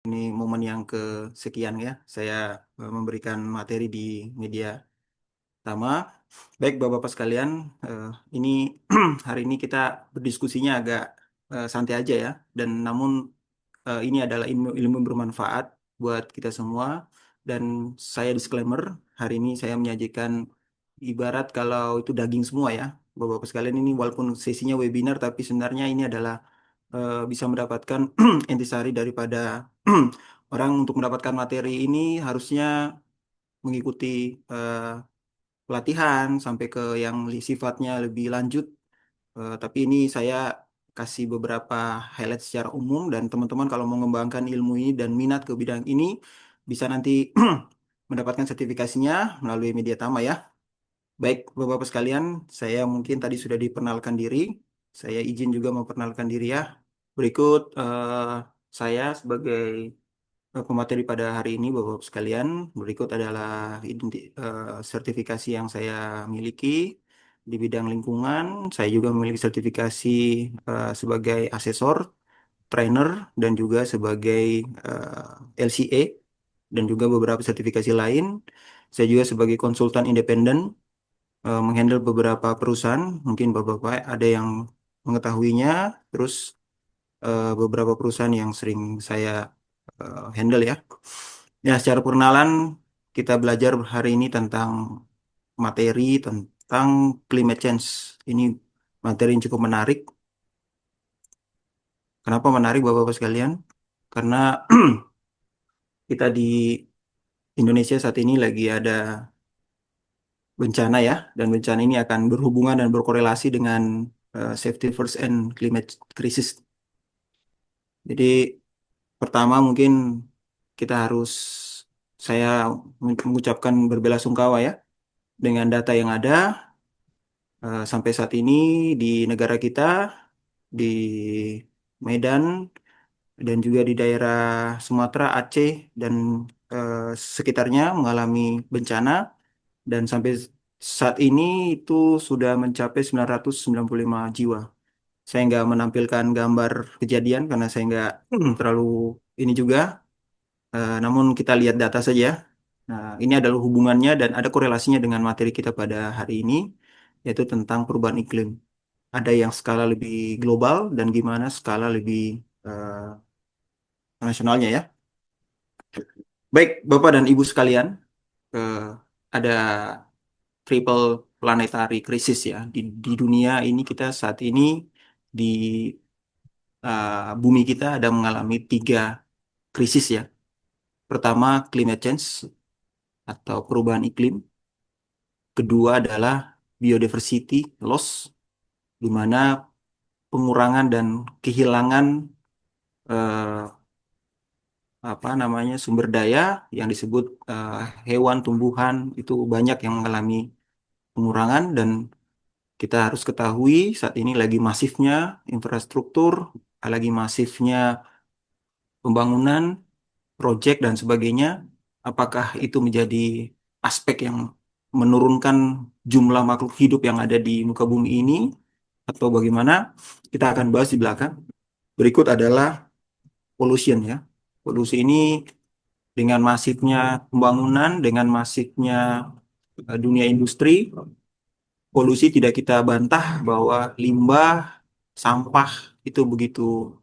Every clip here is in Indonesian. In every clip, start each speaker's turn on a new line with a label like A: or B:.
A: Ini momen yang kesekian ya, saya memberikan materi di media pertama. Baik, Bapak-Bapak sekalian, eh, ini hari ini kita berdiskusinya agak santai aja ya, dan namun ini adalah ilmu bermanfaat buat kita semua. Dan saya disclaimer, hari ini saya menyajikan ibarat kalau itu daging semua ya, Bapak-Bapak sekalian. Ini walaupun sesinya webinar, tapi sebenarnya ini adalah bisa mendapatkan intisari daripada orang. Untuk mendapatkan materi ini harusnya mengikuti eh, pelatihan sampai ke yang sifatnya lebih lanjut. Tapi ini saya kasih beberapa highlight secara umum, dan teman-teman kalau mau mengembangkan ilmu ini dan minat ke bidang ini bisa nanti mendapatkan sertifikasinya melalui media Tama ya. Baik, Bapak-Bapak sekalian, saya mungkin tadi sudah diperkenalkan diri. Saya izin juga memperkenalkan diri ya. Berikut saya sebagai pemateri pada hari ini, Bapak-Bapak sekalian. Berikut adalah sertifikasi yang saya miliki di bidang lingkungan. Saya juga memiliki sertifikasi sebagai asesor, trainer, dan juga sebagai LCA, dan juga beberapa sertifikasi lain. Saya juga sebagai konsultan independen menghandle beberapa perusahaan. Mungkin Bapak-Bapak ada yang mengetahuinya. Terus beberapa perusahaan yang sering saya handle ya. Ya, secara perkenalan kita belajar hari ini tentang materi tentang climate change. Ini materi yang cukup menarik. Kenapa menarik Bapak-Bapak sekalian? Karena kita di Indonesia saat ini lagi ada bencana ya, dan bencana ini akan berhubungan dan berkorelasi dengan safety first and climate crisis. Jadi pertama mungkin kita harus saya mengucapkan berbelasungkawa ya dengan data yang ada sampai saat ini di negara kita, di Medan, dan juga di daerah Sumatera, Aceh, dan eh, sekitarnya mengalami bencana, dan sampai saat ini itu sudah mencapai 995 jiwa. Saya nggak menampilkan gambar kejadian karena saya nggak terlalu ini juga. Namun kita lihat data saja. Nah, ini adalah hubungannya dan ada korelasinya dengan materi kita pada hari ini, yaitu tentang perubahan iklim. Ada yang skala lebih global dan gimana skala lebih eh, nasionalnya ya. Baik, Bapak dan Ibu sekalian, eh, ada triple planetary crisis ya. Di dunia ini kita saat ini di bumi kita ada mengalami tiga krisis ya. Pertama, climate change atau perubahan iklim. Kedua adalah biodiversity loss, di mana pengurangan dan kehilangan eh, apa namanya sumber daya yang disebut eh, hewan, tumbuhan itu banyak yang mengalami pengurangan. Dan kita harus ketahui saat ini lagi masifnya infrastruktur, lagi masifnya pembangunan, proyek dan sebagainya. Apakah itu menjadi aspek yang menurunkan jumlah makhluk hidup yang ada di muka bumi ini atau bagaimana? Kita akan bahas di belakang. Berikut adalah pollution ya. Polusi ini dengan masifnya pembangunan, dengan masifnya dunia industri, polusi tidak kita bantah bahwa limbah, sampah itu begitu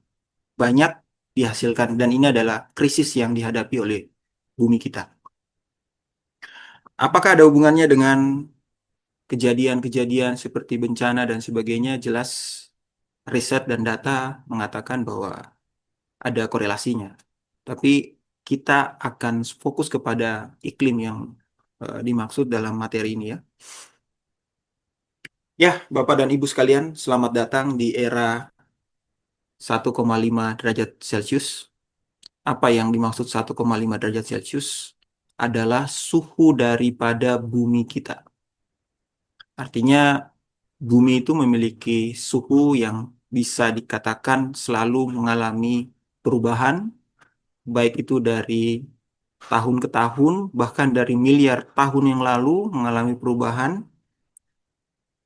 A: banyak dihasilkan, dan ini adalah krisis yang dihadapi oleh bumi kita. Apakah ada hubungannya dengan kejadian-kejadian seperti bencana dan sebagainya? Jelas riset dan data mengatakan bahwa ada korelasinya. Tapi kita akan fokus kepada iklim yang dimaksud dalam materi ini ya. Ya, Bapak dan Ibu sekalian, selamat datang di era 1,5 derajat Celcius. Apa yang dimaksud 1,5 derajat Celcius? Adalah suhu daripada bumi kita. Artinya bumi itu memiliki suhu yang bisa dikatakan selalu mengalami perubahan, baik itu dari tahun ke tahun, bahkan dari miliar tahun yang lalu mengalami perubahan.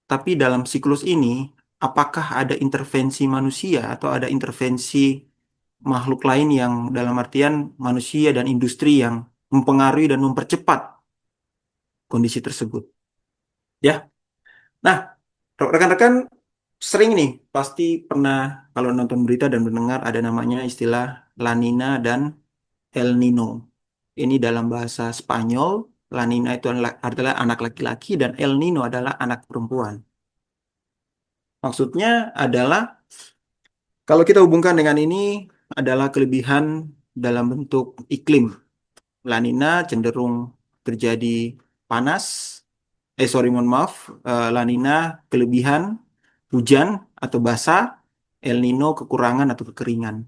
A: Tapi dalam siklus ini, apakah ada intervensi manusia atau ada intervensi makhluk lain yang dalam artian manusia dan industri yang mempengaruhi dan mempercepat kondisi tersebut. Ya, nah rekan-rekan sering nih pasti pernah kalau nonton berita dan mendengar ada namanya istilah La Nina dan El Nino. Ini dalam bahasa Spanyol, La Nina itu adalah anak laki-laki dan El Nino adalah anak perempuan. Maksudnya adalah kalau kita hubungkan dengan ini adalah kelebihan dalam bentuk iklim. La Nina cenderung terjadi panas, sorry mohon maaf, La Nina kelebihan hujan atau basah, El Nino kekurangan atau kekeringan.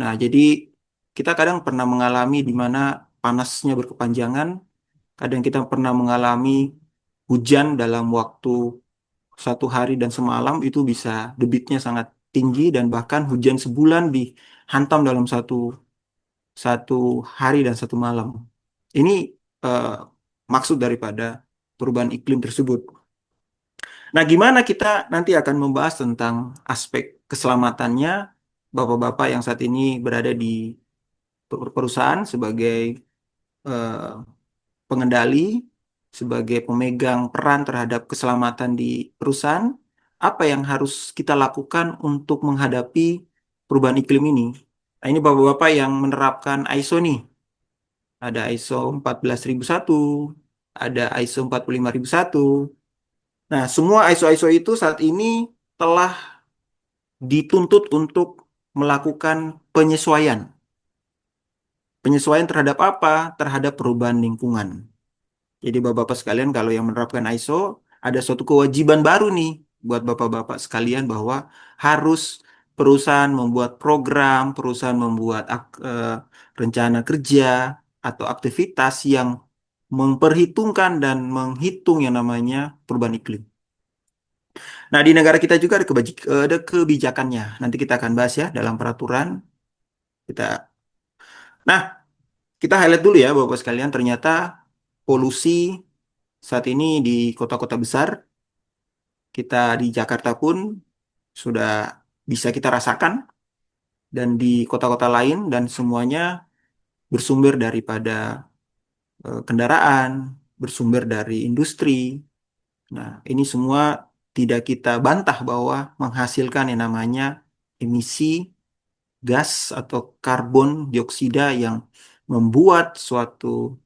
A: Nah, jadi kita kadang pernah mengalami di mana panasnya berkepanjangan, kadang kita pernah mengalami hujan dalam waktu 1 hari dan semalam itu bisa debitnya sangat tinggi dan bahkan hujan sebulan dihantam dalam satu satu hari dan satu malam. Ini eh, maksud daripada perubahan iklim tersebut. Nah, gimana kita nanti akan membahas tentang aspek keselamatannya bapak-bapak yang saat ini berada di perusahaan sebagai eh, pengendali, sebagai pemegang peran terhadap keselamatan di perusahaan, apa yang harus kita lakukan untuk menghadapi perubahan iklim ini? Nah, ini bapak-bapak yang menerapkan ISO nih. Ada ISO 14001, ada ISO 45001. Nah, semua ISO-ISO itu saat ini telah dituntut untuk melakukan penyesuaian. Penyesuaian terhadap apa? Terhadap perubahan lingkungan. Jadi bapak-bapak sekalian kalau yang menerapkan ISO ada suatu kewajiban baru nih buat bapak-bapak sekalian bahwa harus perusahaan membuat program, perusahaan membuat rencana kerja atau aktivitas yang memperhitungkan dan menghitung yang namanya perubahan iklim. Nah, di negara kita juga ada kebijakannya. Nanti kita akan bahas ya dalam peraturan kita. Nah, kita highlight dulu ya bapak sekalian ternyata polusi saat ini di kota-kota besar, kita di Jakarta pun sudah bisa kita rasakan, dan di kota-kota lain, dan semuanya bersumber daripada kendaraan, bersumber dari industri. Nah, ini semua tidak kita bantah bahwa menghasilkan yang namanya emisi gas atau karbon dioksida yang membuat suatu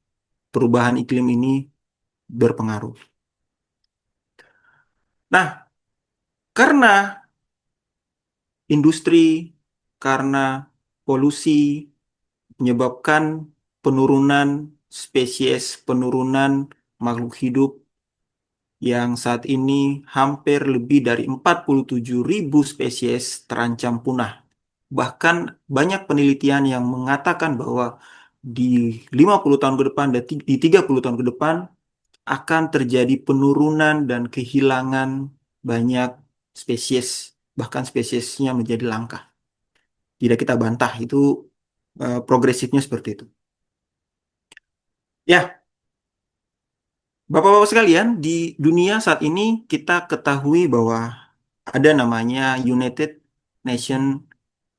A: perubahan iklim ini berpengaruh. Nah, karena industri, karena polusi menyebabkan penurunan spesies, penurunan makhluk hidup yang saat ini hampir lebih dari 47.000 spesies terancam punah. Bahkan banyak penelitian yang mengatakan bahwa di 50 tahun ke depan dan di 30 tahun ke depan akan terjadi penurunan dan kehilangan banyak spesies, bahkan spesiesnya menjadi langka. Tidak kita bantah, itu progresifnya seperti itu. Ya, Bapak-bapak sekalian, di dunia saat ini kita ketahui bahwa ada namanya United Nations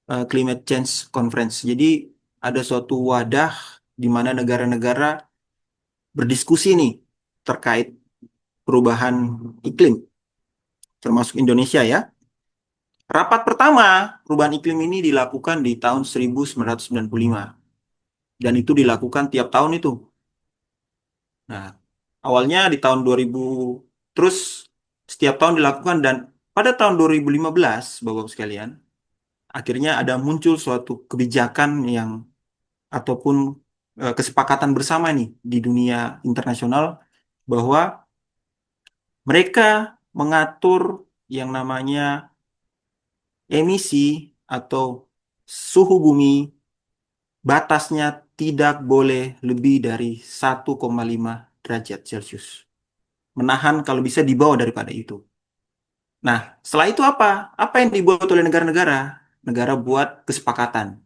A: Climate Change Conference. Jadi ada suatu wadah di mana negara-negara berdiskusi nih terkait perubahan iklim, termasuk Indonesia ya. Rapat pertama perubahan iklim ini dilakukan di tahun 1995 dan itu dilakukan tiap tahun itu. Nah, awalnya di tahun 2000 terus setiap tahun dilakukan dan pada tahun 2015 Bapak-Bapak sekalian, akhirnya ada muncul suatu kebijakan yang ataupun kesepakatan bersama nih di dunia internasional bahwa mereka mengatur yang namanya emisi atau suhu bumi batasnya tidak boleh lebih dari 1,5 derajat Celcius. Menahan kalau bisa di bawah daripada itu. Nah, setelah itu apa? Apa yang dibuat oleh negara-negara? Negara buat kesepakatan.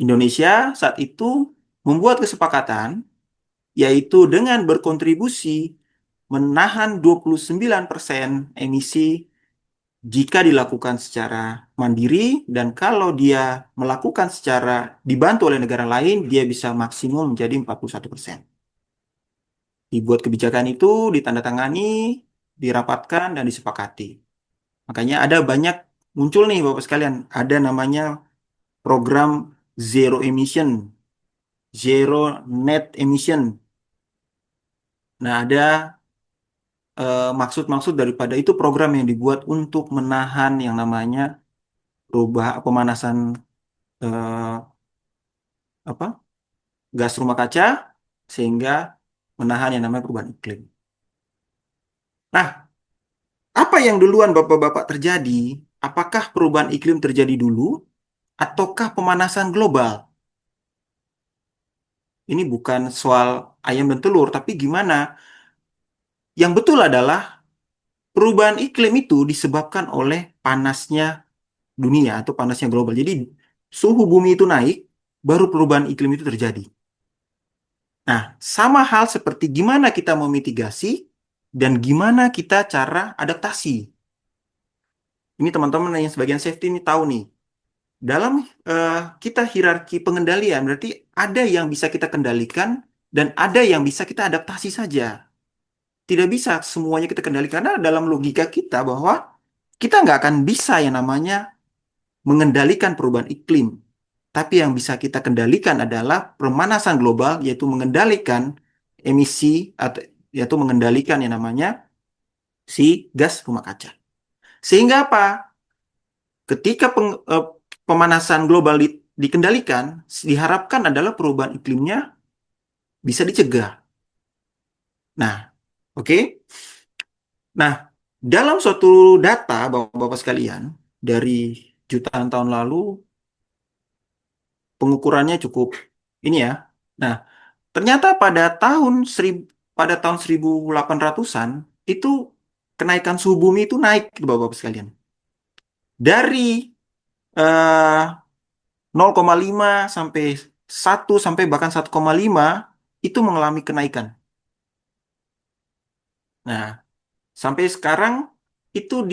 A: Indonesia saat itu membuat kesepakatan yaitu dengan berkontribusi menahan 29% emisi jika dilakukan secara mandiri, dan kalau dia melakukan secara dibantu oleh negara lain, dia bisa maksimum menjadi 41%. Dibuat kebijakan itu, ditandatangani, dirapatkan, dan disepakati. Makanya ada banyak muncul nih Bapak sekalian, ada namanya program Zero Emission, Zero Net Emission. Nah, ada maksud-maksud daripada itu program yang dibuat untuk menahan yang namanya pemanasan eh, apa gas rumah kaca, sehingga menahan yang namanya perubahan iklim. Nah, apa yang duluan Bapak-bapak terjadi? Apakah perubahan iklim terjadi dulu ataukah pemanasan global? Ini bukan soal ayam dan telur, tapi gimana? Yang betul adalah perubahan iklim itu disebabkan oleh panasnya dunia atau panasnya global. Jadi suhu bumi itu naik, baru perubahan iklim itu terjadi. Nah, sama hal seperti gimana kita memitigasi dan gimana kita cara adaptasi. Ini teman-teman yang sebagian safety ini tahu nih. Dalam eh, kita hierarki pengendalian, berarti ada yang bisa kita kendalikan dan ada yang bisa kita adaptasi saja. Tidak bisa semuanya kita kendalikan karena dalam logika kita bahwa kita nggak akan bisa yang namanya mengendalikan perubahan iklim. Tapi yang bisa kita kendalikan adalah pemanasan global, yaitu mengendalikan emisi atau yaitu mengendalikan yang namanya si gas rumah kaca. Sehingga apa? Ketika pemanasan global dikendalikan, diharapkan adalah perubahan iklimnya bisa dicegah. Nah, oke. Nah, dalam suatu data, Bapak-Bapak sekalian, dari jutaan tahun lalu, pengukurannya cukup ini ya. Nah, ternyata pada tahun 1800-an itu kenaikan suhu bumi itu naik, Bapak-Bapak sekalian. Dari 0,5 sampai 1 sampai bahkan 1,5 itu mengalami kenaikan. Nah, sampai sekarang itu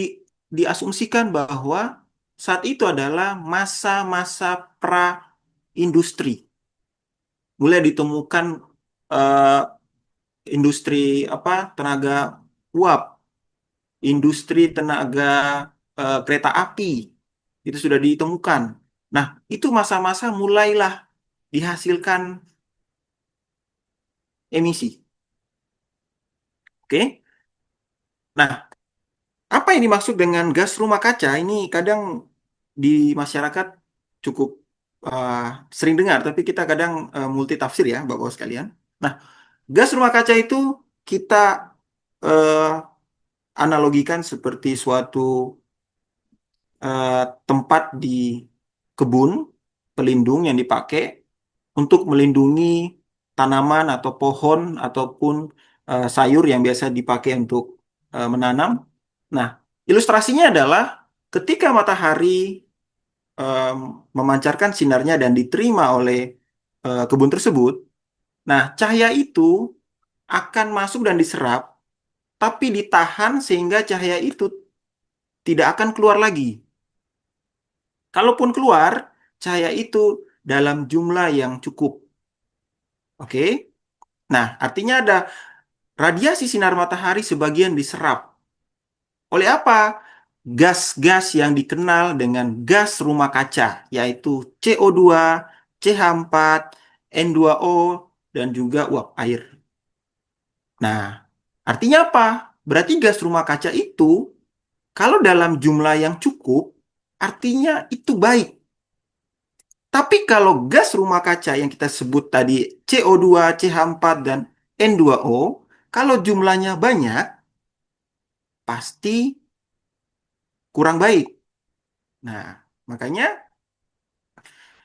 A: diasumsikan bahwa saat itu adalah masa-masa pra-industri. Mulai ditemukan eh, industri tenaga uap, industri tenaga kereta api itu sudah ditemukan. Nah, itu masa-masa mulailah dihasilkan emisi. Oke. Nah, apa yang dimaksud dengan gas rumah kaca? Ini kadang di masyarakat cukup uh, sering dengar, tapi kita kadang multi tafsir ya, Bapak sekalian. Nah, gas rumah kaca itu kita uh, analogikan seperti suatu eh, tempat di kebun pelindung yang dipakai untuk melindungi tanaman atau pohon ataupun sayur yang biasa dipakai untuk menanam. Nah, ilustrasinya adalah ketika matahari em, memancarkan sinarnya dan diterima oleh kebun tersebut, nah cahaya itu akan masuk dan diserap, tapi ditahan sehingga cahaya itu tidak akan keluar lagi. Kalaupun keluar, cahaya itu dalam jumlah yang cukup. Oke? Nah, artinya ada radiasi sinar matahari sebagian diserap. Oleh apa? Gas-gas yang dikenal dengan gas rumah kaca, yaitu CO2, CH4, N2O, dan juga uap air. Nah, artinya apa? Berarti gas rumah kaca itu, kalau dalam jumlah yang cukup, artinya itu baik. Tapi kalau gas rumah kaca yang kita sebut tadi CO2, CH4, dan N2O, kalau jumlahnya banyak, pasti kurang baik. Nah, makanya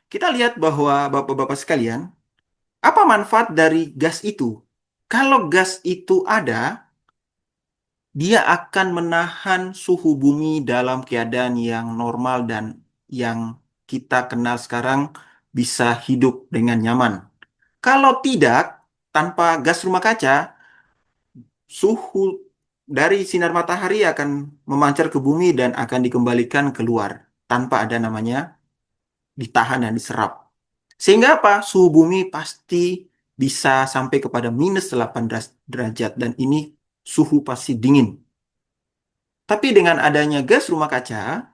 A: kita lihat bahwa Bapak-Bapak sekalian, apa manfaat dari gas itu? Kalau gas itu ada, dia akan menahan suhu bumi dalam keadaan yang normal dan yang kita kenal sekarang bisa hidup dengan nyaman. Kalau tidak, tanpa gas rumah kaca, suhu dari sinar matahari akan memancar ke bumi dan akan dikembalikan keluar tanpa ada namanya ditahan dan diserap. Sehingga apa? Suhu bumi pasti bisa sampai kepada minus 8 derajat dan ini suhu pasti dingin. Tapi dengan adanya gas rumah kaca,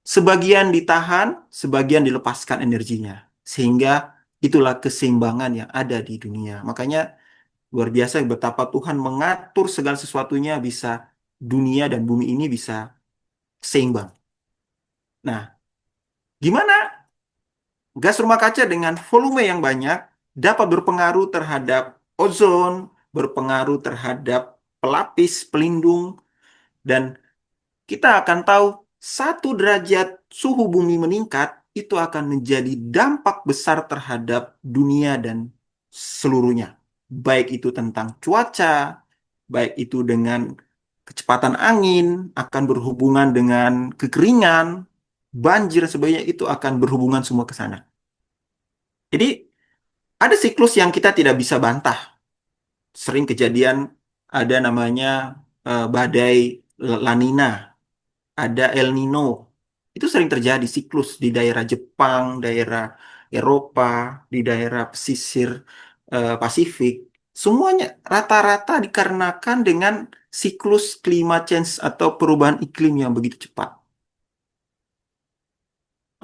A: sebagian ditahan, sebagian dilepaskan energinya. Sehingga itulah keseimbangan yang ada di dunia. Makanya luar biasa betapa Tuhan mengatur segala sesuatunya bisa dunia dan bumi ini bisa seimbang. Nah, gimana gas rumah kaca dengan volume yang banyak dapat berpengaruh terhadap ozon, berpengaruh terhadap pelapis pelindung, dan kita akan tahu 1 derajat suhu bumi meningkat itu akan menjadi dampak besar terhadap dunia dan seluruhnya. Baik itu tentang cuaca, baik itu dengan kecepatan angin, akan berhubungan dengan kekeringan, banjir, sebagainya itu akan berhubungan semua ke sana. Jadi ada siklus yang kita tidak bisa bantah. Sering kejadian ada namanya badai La Nina, ada El Nino. Itu sering terjadi siklus di daerah Jepang, daerah Eropa, di daerah pesisir Pasifik. Semuanya rata-rata dikarenakan dengan siklus climate change atau perubahan iklim yang begitu cepat.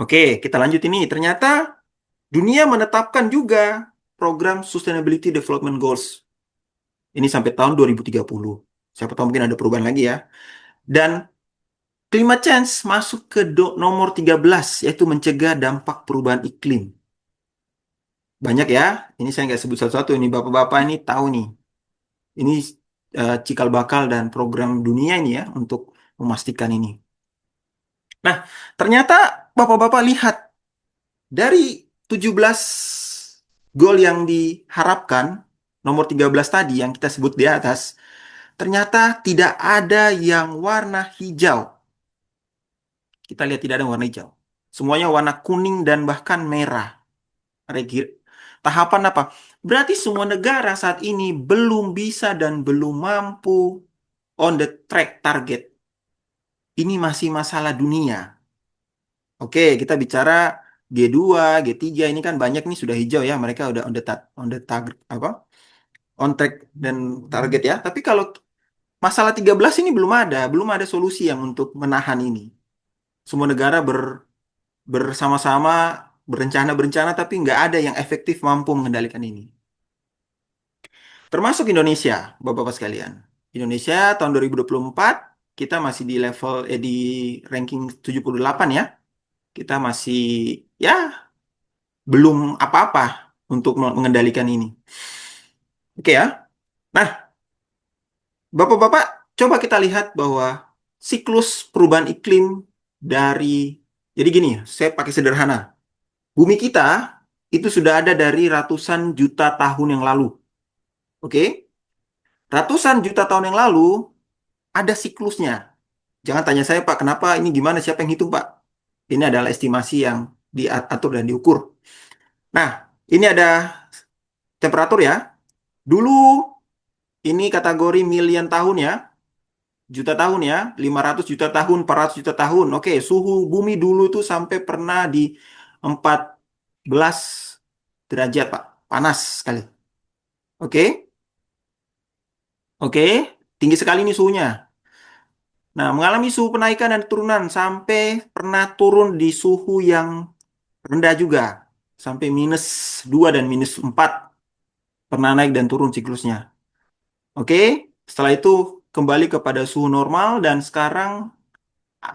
A: Oke, kita lanjut ini. Ternyata dunia menetapkan juga program Sustainability Development Goals. Ini sampai tahun 2030. Siapa tahu mungkin ada perubahan lagi ya. Dan climate change masuk ke nomor 13, yaitu mencegah dampak perubahan iklim. Banyak ya, ini saya nggak sebut satu-satu. Ini bapak-bapak ini tahu nih. Ini cikal bakal dan program dunia ini ya untuk memastikan ini. Nah, ternyata bapak-bapak lihat dari 17 goal yang diharapkan, nomor 13 tadi yang kita sebut di atas, ternyata tidak ada yang warna hijau. Kita lihat tidak ada warna hijau. Semuanya warna kuning dan bahkan merah. Tahapan apa? Berarti semua negara saat ini belum bisa dan belum mampu on the track target. Ini masih masalah dunia. Oke, kita bicara G2, G3 ini kan banyak nih sudah hijau ya. Mereka udah on the target apa? On track dan target ya. Tapi kalau masalah 13 ini belum ada solusi yang untuk menahan ini. Semua negara bersama-sama berencana tapi nggak ada yang efektif mampu mengendalikan ini. Termasuk Indonesia, Bapak-Bapak sekalian. Indonesia tahun 2024 kita masih di level di ranking 78 ya. Kita masih ya belum apa-apa untuk mengendalikan ini. Oke ya. Nah, Bapak-Bapak coba kita lihat bahwa siklus perubahan iklim dari jadi gini, saya pakai sederhana. Bumi kita itu sudah ada dari ratusan juta tahun yang lalu. Oke? Ratusan juta tahun yang lalu ada siklusnya. Jangan tanya saya, Pak, kenapa ini gimana? Siapa yang hitung, Pak? Ini adalah estimasi yang diatur dan diukur. Nah, ini ada temperatur ya. Dulu ini kategori million tahun ya. Juta tahun ya. 500 juta tahun, 400 juta tahun. Oke, suhu bumi dulu itu sampai pernah di 14 derajat, Pak. Panas sekali. Oke? Oke, tinggi sekali ini suhunya. Nah, mengalami suhu penaikan dan turunan sampai pernah turun di suhu yang rendah juga. Sampai -2 dan -4 pernah naik dan turun siklusnya. Oke, setelah itu kembali kepada suhu normal dan sekarang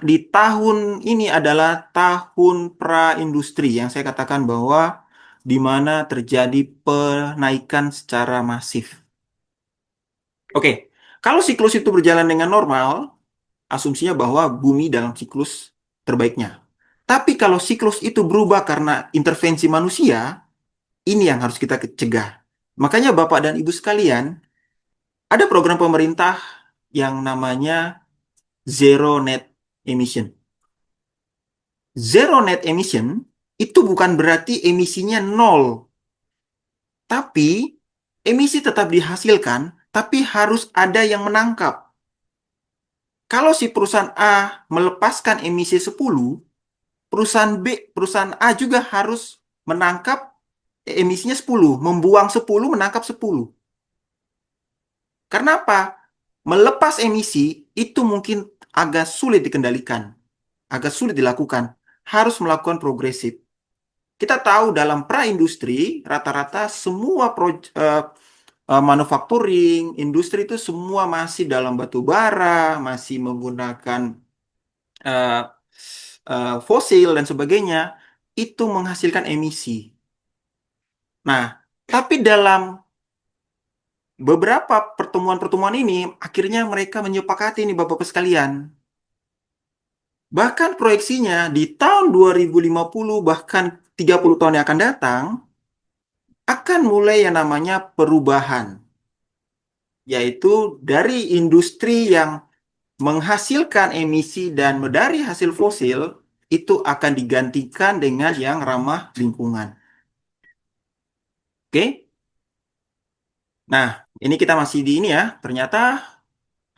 A: di tahun ini adalah tahun pra-industri yang saya katakan bahwa di mana terjadi penaikan secara masif. Oke, kalau siklus itu berjalan dengan normal, asumsinya bahwa bumi dalam siklus terbaiknya. Tapi kalau siklus itu berubah karena intervensi manusia, ini yang harus kita cegah. Makanya Bapak dan Ibu sekalian, ada program pemerintah yang namanya Zero Net Emission. Zero Net Emission itu bukan berarti emisinya nol, tapi emisi tetap dihasilkan, tapi harus ada yang menangkap. Kalau si perusahaan A melepaskan emisi 10, perusahaan B, perusahaan A juga harus menangkap emisinya 10, membuang 10, menangkap 10. Karena apa? Melepas emisi itu mungkin agak sulit dikendalikan, agak sulit dilakukan. Harus melakukan progresif. Kita tahu dalam pra-industri, rata-rata semua manufacturing, industri itu semua masih dalam batu bara, masih menggunakan eh, fosil dan sebagainya, itu menghasilkan emisi. Nah, tapi dalam beberapa pertemuan-pertemuan ini, akhirnya mereka menyepakati nih Bapak-Bapak sekalian. Bahkan proyeksinya di tahun 2050, bahkan 30 tahun yang akan datang, akan mulai yang namanya perubahan. Yaitu dari industri yang menghasilkan emisi dan dari hasil fosil, itu akan digantikan dengan yang ramah lingkungan. Oke? Nah, ini kita masih di ini ya. Ternyata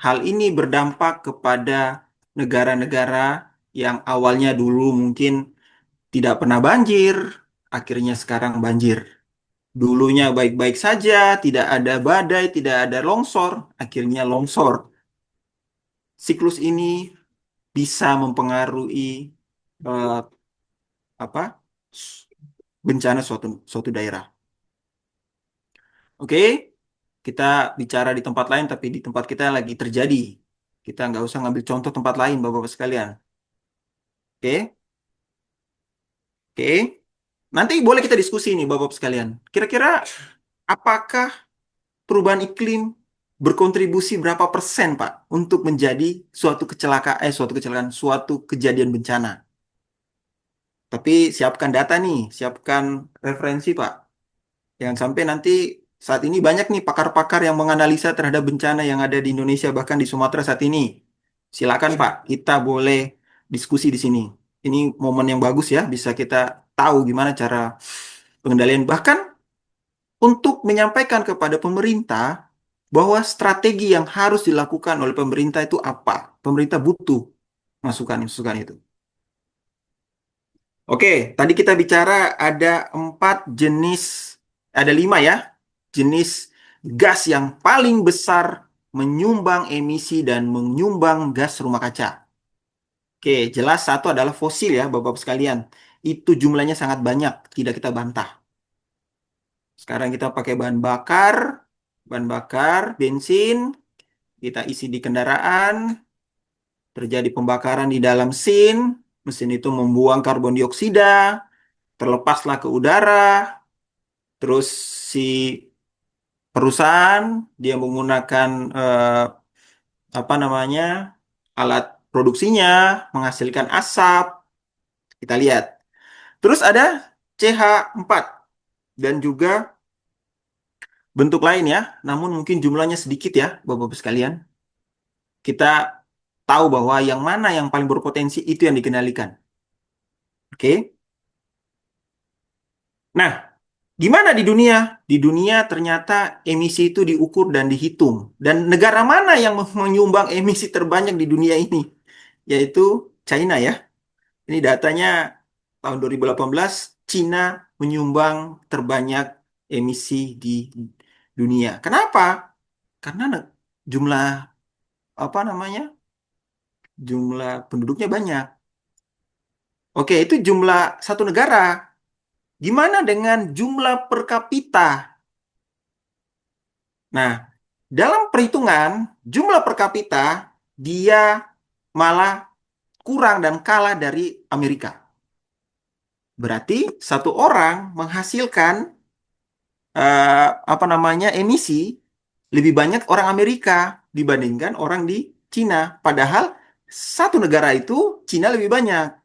A: hal ini berdampak kepada negara-negara yang awalnya dulu mungkin tidak pernah banjir, akhirnya sekarang banjir. Dulunya baik-baik saja, tidak ada badai, tidak ada longsor, akhirnya longsor. Siklus ini bisa mempengaruhi eh, apa bencana suatu suatu daerah. Oke, kita bicara di tempat lain, tapi di tempat kita lagi terjadi. Kita nggak usah ngambil contoh tempat lain, Bapak-Bapak sekalian. Oke, oke. Nanti boleh kita diskusi nih, Bapak-Bapak sekalian. Kira-kira apakah perubahan iklim berkontribusi berapa persen, Pak, untuk menjadi suatu kecelakaan, suatu kejadian bencana? Tapi siapkan data nih, siapkan referensi, Pak. Yang sampai nanti saat ini banyak nih pakar-pakar yang menganalisa terhadap bencana yang ada di Indonesia, bahkan di Sumatera saat ini. Silakan, Pak, kita boleh diskusi di sini. Ini momen yang bagus ya, bisa kita tahu gimana cara pengendalian. Bahkan untuk menyampaikan kepada pemerintah bahwa strategi yang harus dilakukan oleh pemerintah itu apa. Pemerintah butuh masukan-masukan itu. Oke, tadi kita bicara ada 4 jenis, ada 5 ya, jenis gas yang paling besar menyumbang emisi dan menyumbang gas rumah kaca. Oke, jelas satu adalah fosil ya, Bapak-Bapak sekalian. Itu jumlahnya sangat banyak, tidak kita bantah. Sekarang kita pakai bahan bakar, bensin, kita isi di kendaraan, terjadi pembakaran di dalam mesin itu membuang karbon dioksida, terlepaslah ke udara, terus si perusahaan dia menggunakan apa namanya alat produksinya menghasilkan asap, kita lihat. Terus ada CH4 dan juga bentuk lain ya, namun mungkin jumlahnya sedikit ya, Bapak-Bapak sekalian. Kita tahu bahwa yang mana yang paling berpotensi itu yang dikendalikan. Oke. Nah, gimana di dunia? Di dunia ternyata emisi itu diukur dan dihitung. Dan negara mana yang menyumbang emisi terbanyak di dunia ini? Yaitu China ya. Ini datanya tahun 2018, China menyumbang terbanyak emisi di dunia. Kenapa? Karena jumlah apa namanya? Jumlah penduduknya banyak. Oke, itu jumlah satu negara. Gimana dengan jumlah per kapita? Nah, dalam perhitungan jumlah per kapita dia malah kurang dan kalah dari Amerika. Berarti satu orang menghasilkan apa namanya emisi lebih banyak orang Amerika dibandingkan orang di Cina. Padahal satu negara itu Cina lebih banyak.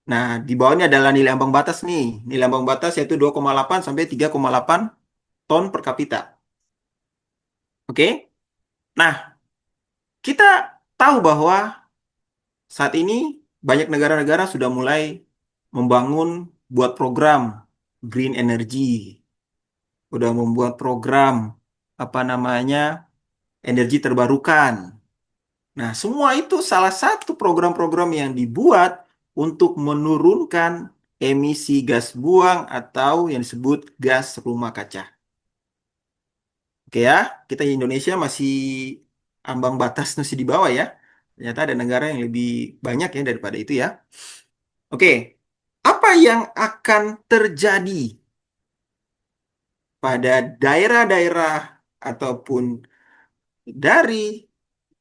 A: Nah, di bawahnya adalah nilai ambang batas nih. Nilai ambang batas yaitu 2,8 sampai 3,8 ton per kapita. Oke? Nah, kita tahu bahwa saat ini banyak negara-negara sudah mulai membangun buat program green energy, udah membuat program apa namanya energi terbarukan. Nah, semua itu salah satu program-program yang dibuat untuk menurunkan emisi gas buang atau yang disebut gas rumah kaca. Oke ya, kita di Indonesia masih ambang batas masih di bawah ya. Ternyata ada negara yang lebih banyak ya daripada itu ya. Oke, apa yang akan terjadi pada daerah-daerah ataupun dari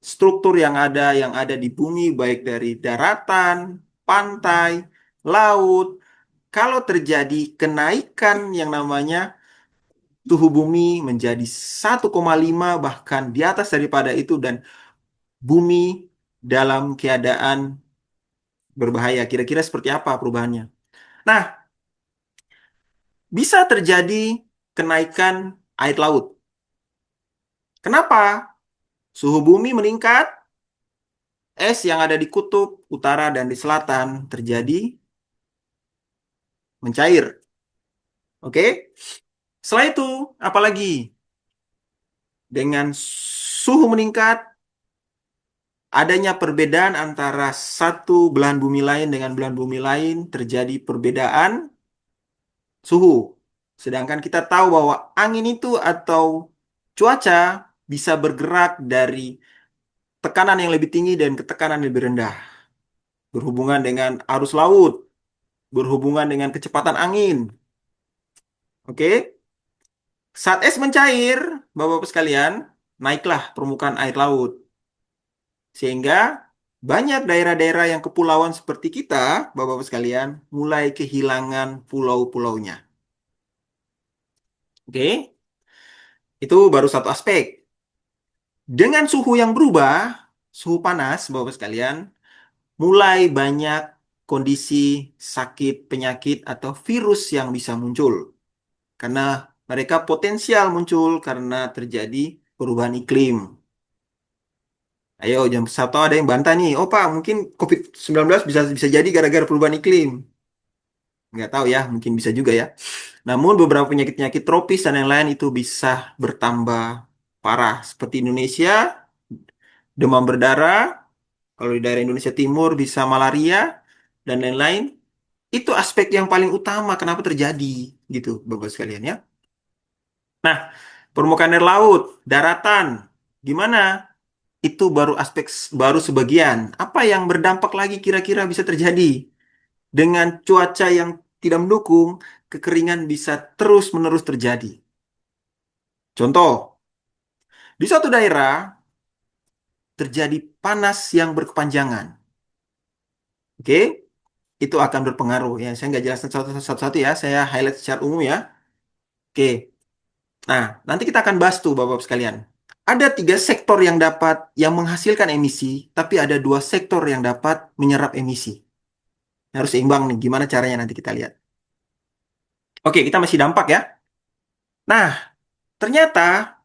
A: struktur yang ada di bumi baik dari daratan, pantai, laut, kalau terjadi kenaikan yang namanya suhu bumi menjadi 1,5 bahkan di atas daripada itu dan bumi dalam keadaan berbahaya. Kira-kira seperti apa perubahannya? Nah, bisa terjadi kenaikan air laut. Kenapa? Suhu bumi meningkat, es yang ada di kutub utara dan di selatan terjadi mencair. Oke? Setelah itu, apalagi? Dengan suhu meningkat, adanya perbedaan antara satu belahan bumi lain dengan belahan bumi lain, terjadi perbedaan suhu. Sedangkan kita tahu bahwa angin itu atau cuaca bisa bergerak dari tekanan yang lebih tinggi dan ke tekanan yang lebih rendah. Berhubungan dengan arus laut, berhubungan dengan kecepatan angin. Oke? Saat es mencair, Bapak-Bapak sekalian, naiklah permukaan air laut. Sehingga banyak daerah-daerah yang kepulauan seperti kita, Bapak-Bapak sekalian, mulai kehilangan pulau-pulaunya. Oke? Itu baru satu aspek. Dengan suhu yang berubah, suhu panas, Bapak sekalian, mulai banyak kondisi sakit, penyakit, atau virus yang bisa muncul. Karena mereka potensial muncul karena terjadi perubahan iklim. Ayo, jam satu ada yang bantah nih. Oh Pak, mungkin COVID-19 bisa bisa jadi gara-gara perubahan iklim. Nggak tahu ya, mungkin bisa juga ya. Namun beberapa penyakit-penyakit tropis dan yang lain itu bisa bertambah parah. Seperti Indonesia, demam berdarah, kalau di daerah Indonesia Timur bisa malaria, dan lain-lain. Itu aspek yang paling utama kenapa terjadi, gitu, Bapak sekalian ya. Nah, permukaan air laut, daratan, gimana? Itu baru aspek baru sebagian. Apa yang berdampak lagi kira-kira bisa terjadi? Dengan cuaca yang tidak mendukung, kekeringan bisa terus-menerus terjadi. Contoh, di suatu daerah terjadi panas yang berkepanjangan. Oke, itu akan berpengaruh ya. Saya nggak jelaskan satu-satu ya, saya highlight secara umum ya. Oke, nah nanti kita akan bahas tuh Bapak-Bapak sekalian. Ada tiga sektor yang menghasilkan emisi, tapi ada dua sektor yang dapat menyerap emisi. Harus seimbang nih, gimana caranya nanti kita lihat. Oke, kita masih dampak ya. Nah, ternyata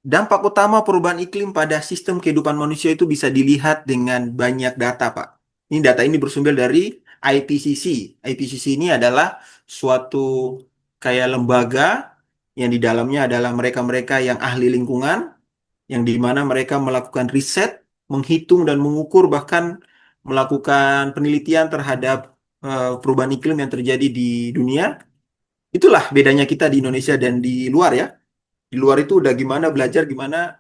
A: dampak utama perubahan iklim pada sistem kehidupan manusia itu bisa dilihat dengan banyak data, Pak. Ini data ini bersumber dari IPCC. IPCC ini adalah suatu kayak lembaga yang di dalamnya adalah mereka-mereka yang ahli lingkungan, yang di mana mereka melakukan riset, menghitung dan mengukur bahkan melakukan penelitian terhadap perubahan iklim yang terjadi di dunia. Itulah bedanya kita di Indonesia dan di luar ya. Di luar itu udah gimana belajar gimana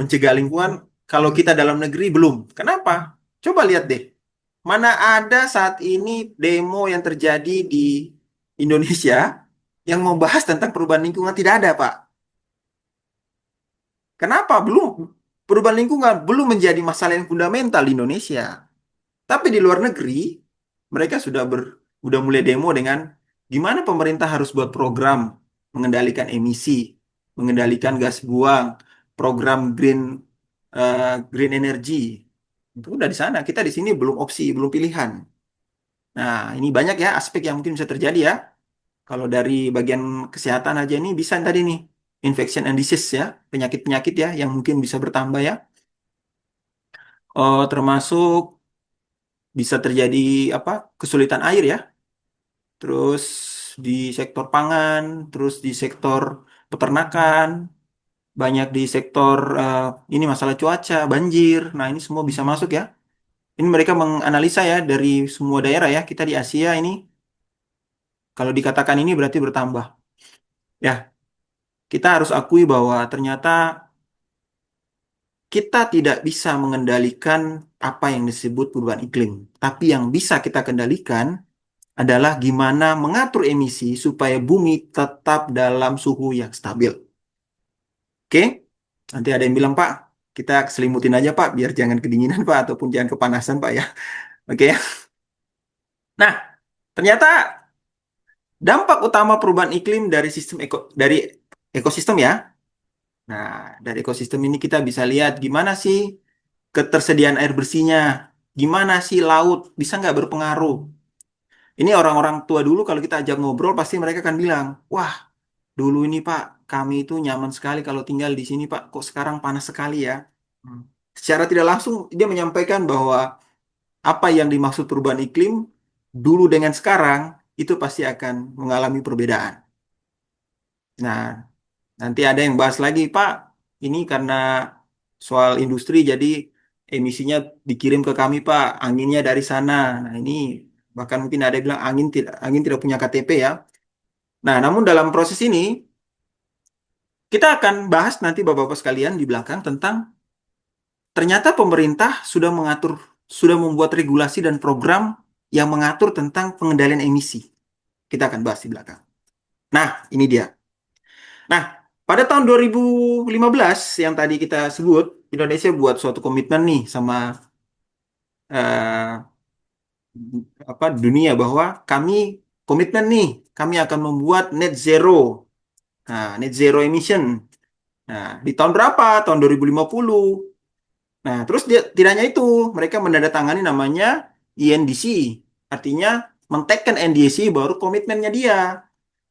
A: mencegah lingkungan kalau kita dalam negeri belum. Kenapa? Coba lihat deh. Mana ada saat ini demo yang terjadi di Indonesia yang membahas tentang perubahan lingkungan? Tidak ada, Pak. Kenapa? Belum. Perubahan lingkungan belum menjadi masalah yang fundamental di Indonesia. Tapi di luar negeri, mereka sudah mulai demo dengan gimana pemerintah harus buat program mengendalikan emisi, mengendalikan gas buang, program green energy. Itu udah di sana. Kita di sini belum opsi, belum pilihan. Nah, ini banyak ya aspek yang mungkin bisa terjadi ya. Kalau dari bagian kesehatan aja ini bisa tadi nih, infection and disease ya, penyakit-penyakit ya yang mungkin bisa bertambah ya. Oh, termasuk bisa terjadi apa? Kesulitan air ya. Terus di sektor pangan, terus di sektor peternakan, banyak di sektor ini masalah cuaca, banjir. Nah, ini semua bisa masuk ya. Ini mereka menganalisa ya dari semua daerah ya. Kita di Asia ini kalau dikatakan ini berarti bertambah. Ya, kita harus akui bahwa ternyata kita tidak bisa mengendalikan apa yang disebut perubahan iklim. Tapi yang bisa kita kendalikan adalah gimana mengatur emisi supaya bumi tetap dalam suhu yang stabil. Oke? Nanti ada yang bilang, Pak, kita selimutin aja, Pak, biar jangan kedinginan, Pak, ataupun jangan kepanasan, Pak, ya. Oke ya? Nah, ternyata dampak utama perubahan iklim dari dari ekosistem ya. Nah, dari ekosistem ini kita bisa lihat gimana sih ketersediaan air bersihnya, gimana sih laut bisa nggak berpengaruh. Ini orang-orang tua dulu kalau kita ajak ngobrol pasti mereka akan bilang, wah dulu ini Pak kami itu nyaman sekali kalau tinggal di sini Pak, kok sekarang panas sekali ya. Hmm. Secara tidak langsung dia menyampaikan bahwa apa yang dimaksud perubahan iklim dulu dengan sekarang itu pasti akan mengalami perbedaan. Nah, nanti ada yang bahas lagi, Pak. Ini karena soal industri, jadi emisinya dikirim ke kami, Pak. Anginnya dari sana. Nah, ini bahkan mungkin ada yang bilang angin tidak punya KTP ya. Nah, namun dalam proses ini kita akan bahas nanti Bapak-Bapak sekalian di belakang tentang ternyata pemerintah sudah membuat regulasi dan program yang mengatur tentang pengendalian emisi. Kita akan bahas di belakang. Nah, ini dia. Nah, pada tahun 2015 yang tadi kita sebut, Indonesia buat suatu komitmen nih sama eh, dunia bahwa kami komitmen nih, kami akan membuat net zero. Nah, net zero emission. Nah, di tahun berapa? Tahun 2050. Nah, terus dia tidak hanya itu, mereka menandatangani namanya INDC. Artinya mentekan NDC baru komitmennya dia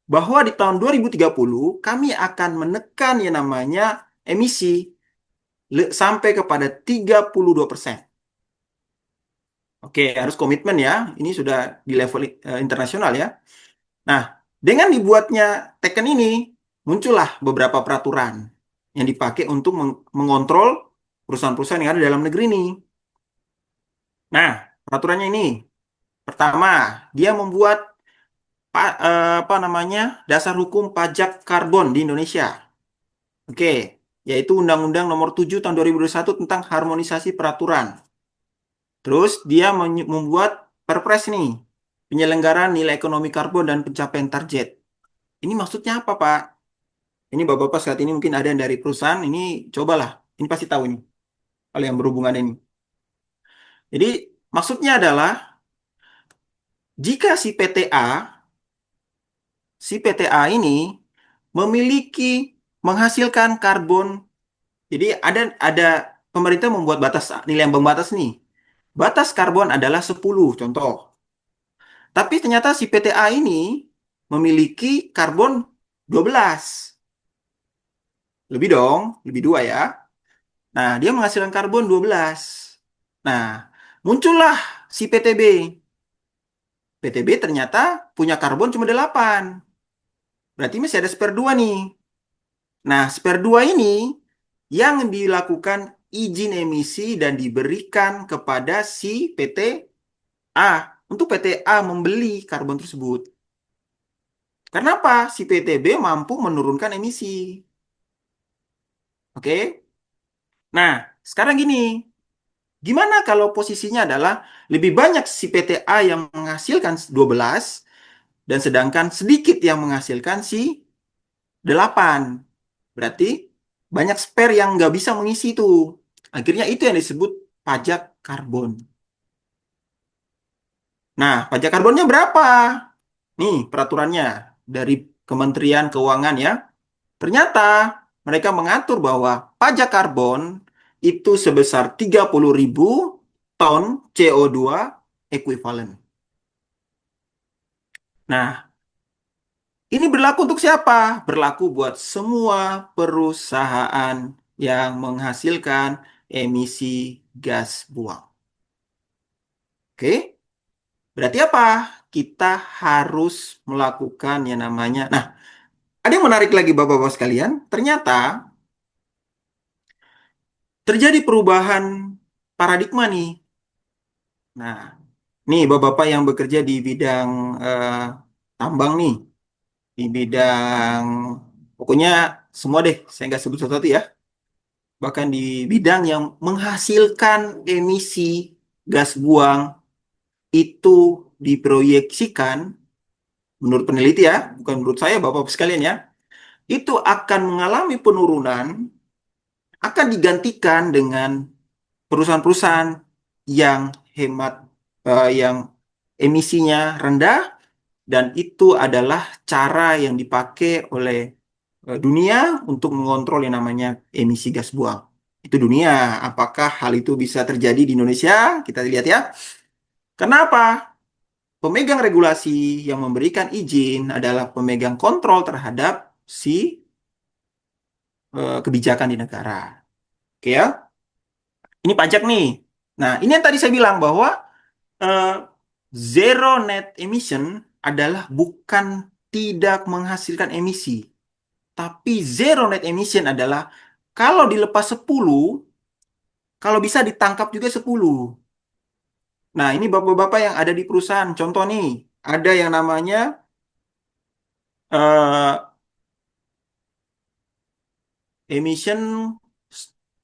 A: bahwa di tahun 2030 kami akan menekan yang namanya emisi sampai kepada 32%. Oke, harus komitmen ya. Ini sudah di level internasional ya. Nah, dengan dibuatnya teken ini, muncullah beberapa peraturan yang dipakai untuk mengontrol perusahaan-perusahaan yang ada dalam negeri ini. Nah, peraturannya ini, pertama, dia membuat apa namanya dasar hukum pajak karbon di Indonesia. Oke, yaitu Undang-Undang Nomor 7 Tahun 2021 tentang harmonisasi peraturan. Terus dia membuat Perpres nih, penyelenggaraan nilai ekonomi karbon dan pencapaian target. Ini maksudnya apa, Pak? Ini Bapak-Bapak saat ini mungkin ada yang dari perusahaan, ini cobalah. Ini pasti tahu ini, kalau yang berhubungan ini. Jadi maksudnya adalah jika si PTA ini memiliki menghasilkan karbon. Jadi ada pemerintah membuat batas nilai ambang batas nih. Batas karbon adalah 10 contoh. Tapi ternyata si PTA ini memiliki karbon 12. Lebih dong, lebih dua ya. Nah, dia menghasilkan karbon 12. Nah, muncullah si PTB. PTB ternyata punya karbon cuma 8. Berarti masih ada spare 2 nih. Nah, spare 2 ini yang dilakukan izin emisi dan diberikan kepada si PTA untuk PTA membeli karbon tersebut. Kenapa? Si PTB mampu menurunkan emisi. Oke? Nah, sekarang gini, gimana kalau posisinya adalah lebih banyak si PTA yang menghasilkan 12 dan sedangkan sedikit yang menghasilkan si 8. Berarti banyak spare yang nggak bisa mengisi itu. Akhirnya itu yang disebut pajak karbon. Nah, pajak karbonnya berapa? Nih peraturannya dari Kementerian Keuangan ya. Ternyata mereka mengatur bahwa pajak karbon itu sebesar 30.000 ton CO2 ekuivalen. Nah, ini berlaku untuk siapa? Berlaku buat semua perusahaan yang menghasilkan emisi gas buang. Oke? Berarti apa? Kita harus melakukan yang namanya. Nah, ada yang menarik lagi Bapak-Bapak sekalian. Ternyata terjadi perubahan paradigma nih. Nah, nih bapak-bapak yang bekerja di bidang eh, tambang nih, di bidang pokoknya semua deh, saya nggak sebut satu-satu ya. Bahkan di bidang yang menghasilkan emisi gas buang itu diproyeksikan menurut peneliti ya, bukan menurut saya bapak-bapak sekalian ya, itu akan mengalami penurunan, akan digantikan dengan perusahaan-perusahaan yang hemat, yang emisinya rendah, dan itu adalah cara yang dipakai oleh dunia untuk mengontrol yang namanya emisi gas buang. Itu dunia. Apakah hal itu bisa terjadi di Indonesia? Kita lihat ya. Kenapa? Pemegang regulasi yang memberikan izin adalah pemegang kontrol terhadap si kebijakan di negara. Oke ya? Ini pajak nih. Nah, ini yang tadi saya bilang bahwa eh, zero net emission adalah bukan tidak menghasilkan emisi, tapi zero net emission adalah kalau dilepas 10, kalau bisa ditangkap juga 10. Nah, ini bapak-bapak yang ada di perusahaan, contoh nih, ada yang namanya eh, emission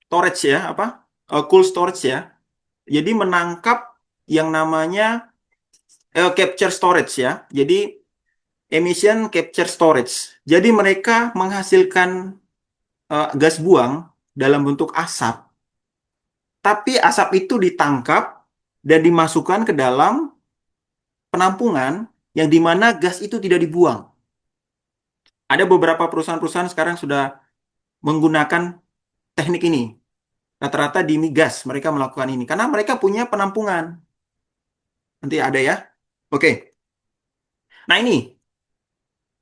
A: storage ya, apa? Cool storage ya. Jadi menangkap yang namanya capture storage ya. Jadi emission capture storage. Jadi mereka menghasilkan gas buang dalam bentuk asap, tapi asap itu ditangkap dan dimasukkan ke dalam penampungan yang dimana gas itu tidak dibuang. Ada beberapa perusahaan-perusahaan sekarang sudah menggunakan teknik ini. Rata-rata di migas mereka melakukan ini karena mereka punya penampungan. Nanti ada ya. Oke. Nah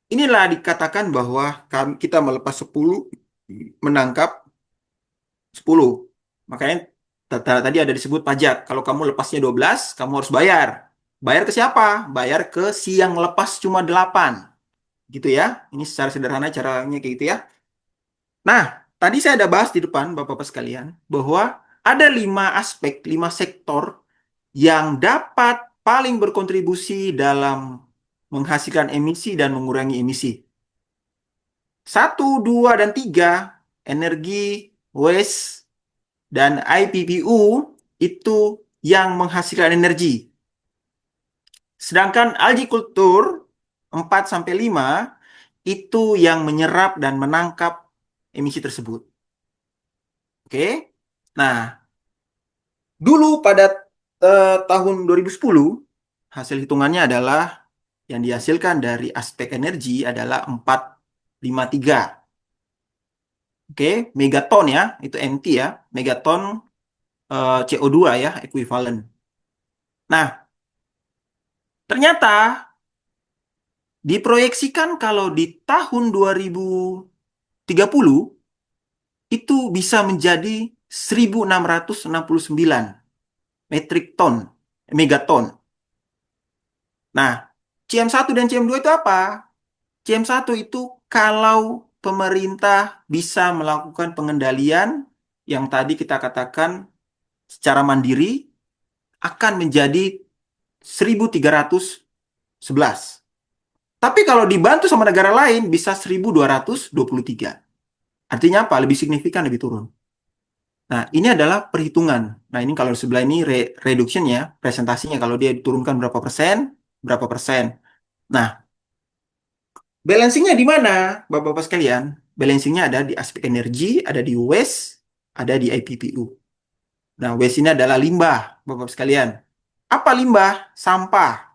A: inilah dikatakan bahwa kita melepas 10, menangkap 10. Makanya tadi ada disebut pajak. Kalau kamu lepasnya 12, kamu harus bayar. Bayar ke siapa? Bayar ke si yang lepas cuma 8. Gitu ya. Ini secara sederhana caranya kayak gitu ya. Nah, tadi saya ada bahas di depan Bapak-Bapak sekalian bahwa ada 5 aspek, 5 sektor yang dapat paling berkontribusi dalam menghasilkan emisi dan mengurangi emisi. 1, 2, dan 3, energi, waste, dan IPPU itu yang menghasilkan energi. Sedangkan algae kultur 4 sampai 5 itu yang menyerap dan menangkap emisi tersebut. Oke. Nah, dulu pada tahun 2010 hasil hitungannya adalah yang dihasilkan dari aspek energi adalah 453. Oke, megaton ya, itu MT ya, megaton CO2 ya, ekuivalen. Nah, ternyata diproyeksikan kalau di tahun 2030 itu bisa menjadi 1.669 metrik ton, megaton. Nah, CM1 dan CM2 itu apa? CM1 itu kalau pemerintah bisa melakukan pengendalian yang tadi kita katakan secara mandiri akan menjadi 1.311. Tapi kalau dibantu sama negara lain bisa 1.223. Artinya apa? Lebih signifikan, lebih turun. Nah, ini adalah perhitungan. Nah, ini kalau sebelah ini reduction ya, presentasinya kalau dia diturunkan berapa persen. Nah, balancingnya di mana, Bapak-Bapak sekalian? Balancingnya ada di aspek energi, ada di waste, ada di IPPU. Nah, waste ini adalah limbah, Bapak-Bapak sekalian. Apa limbah? Sampah.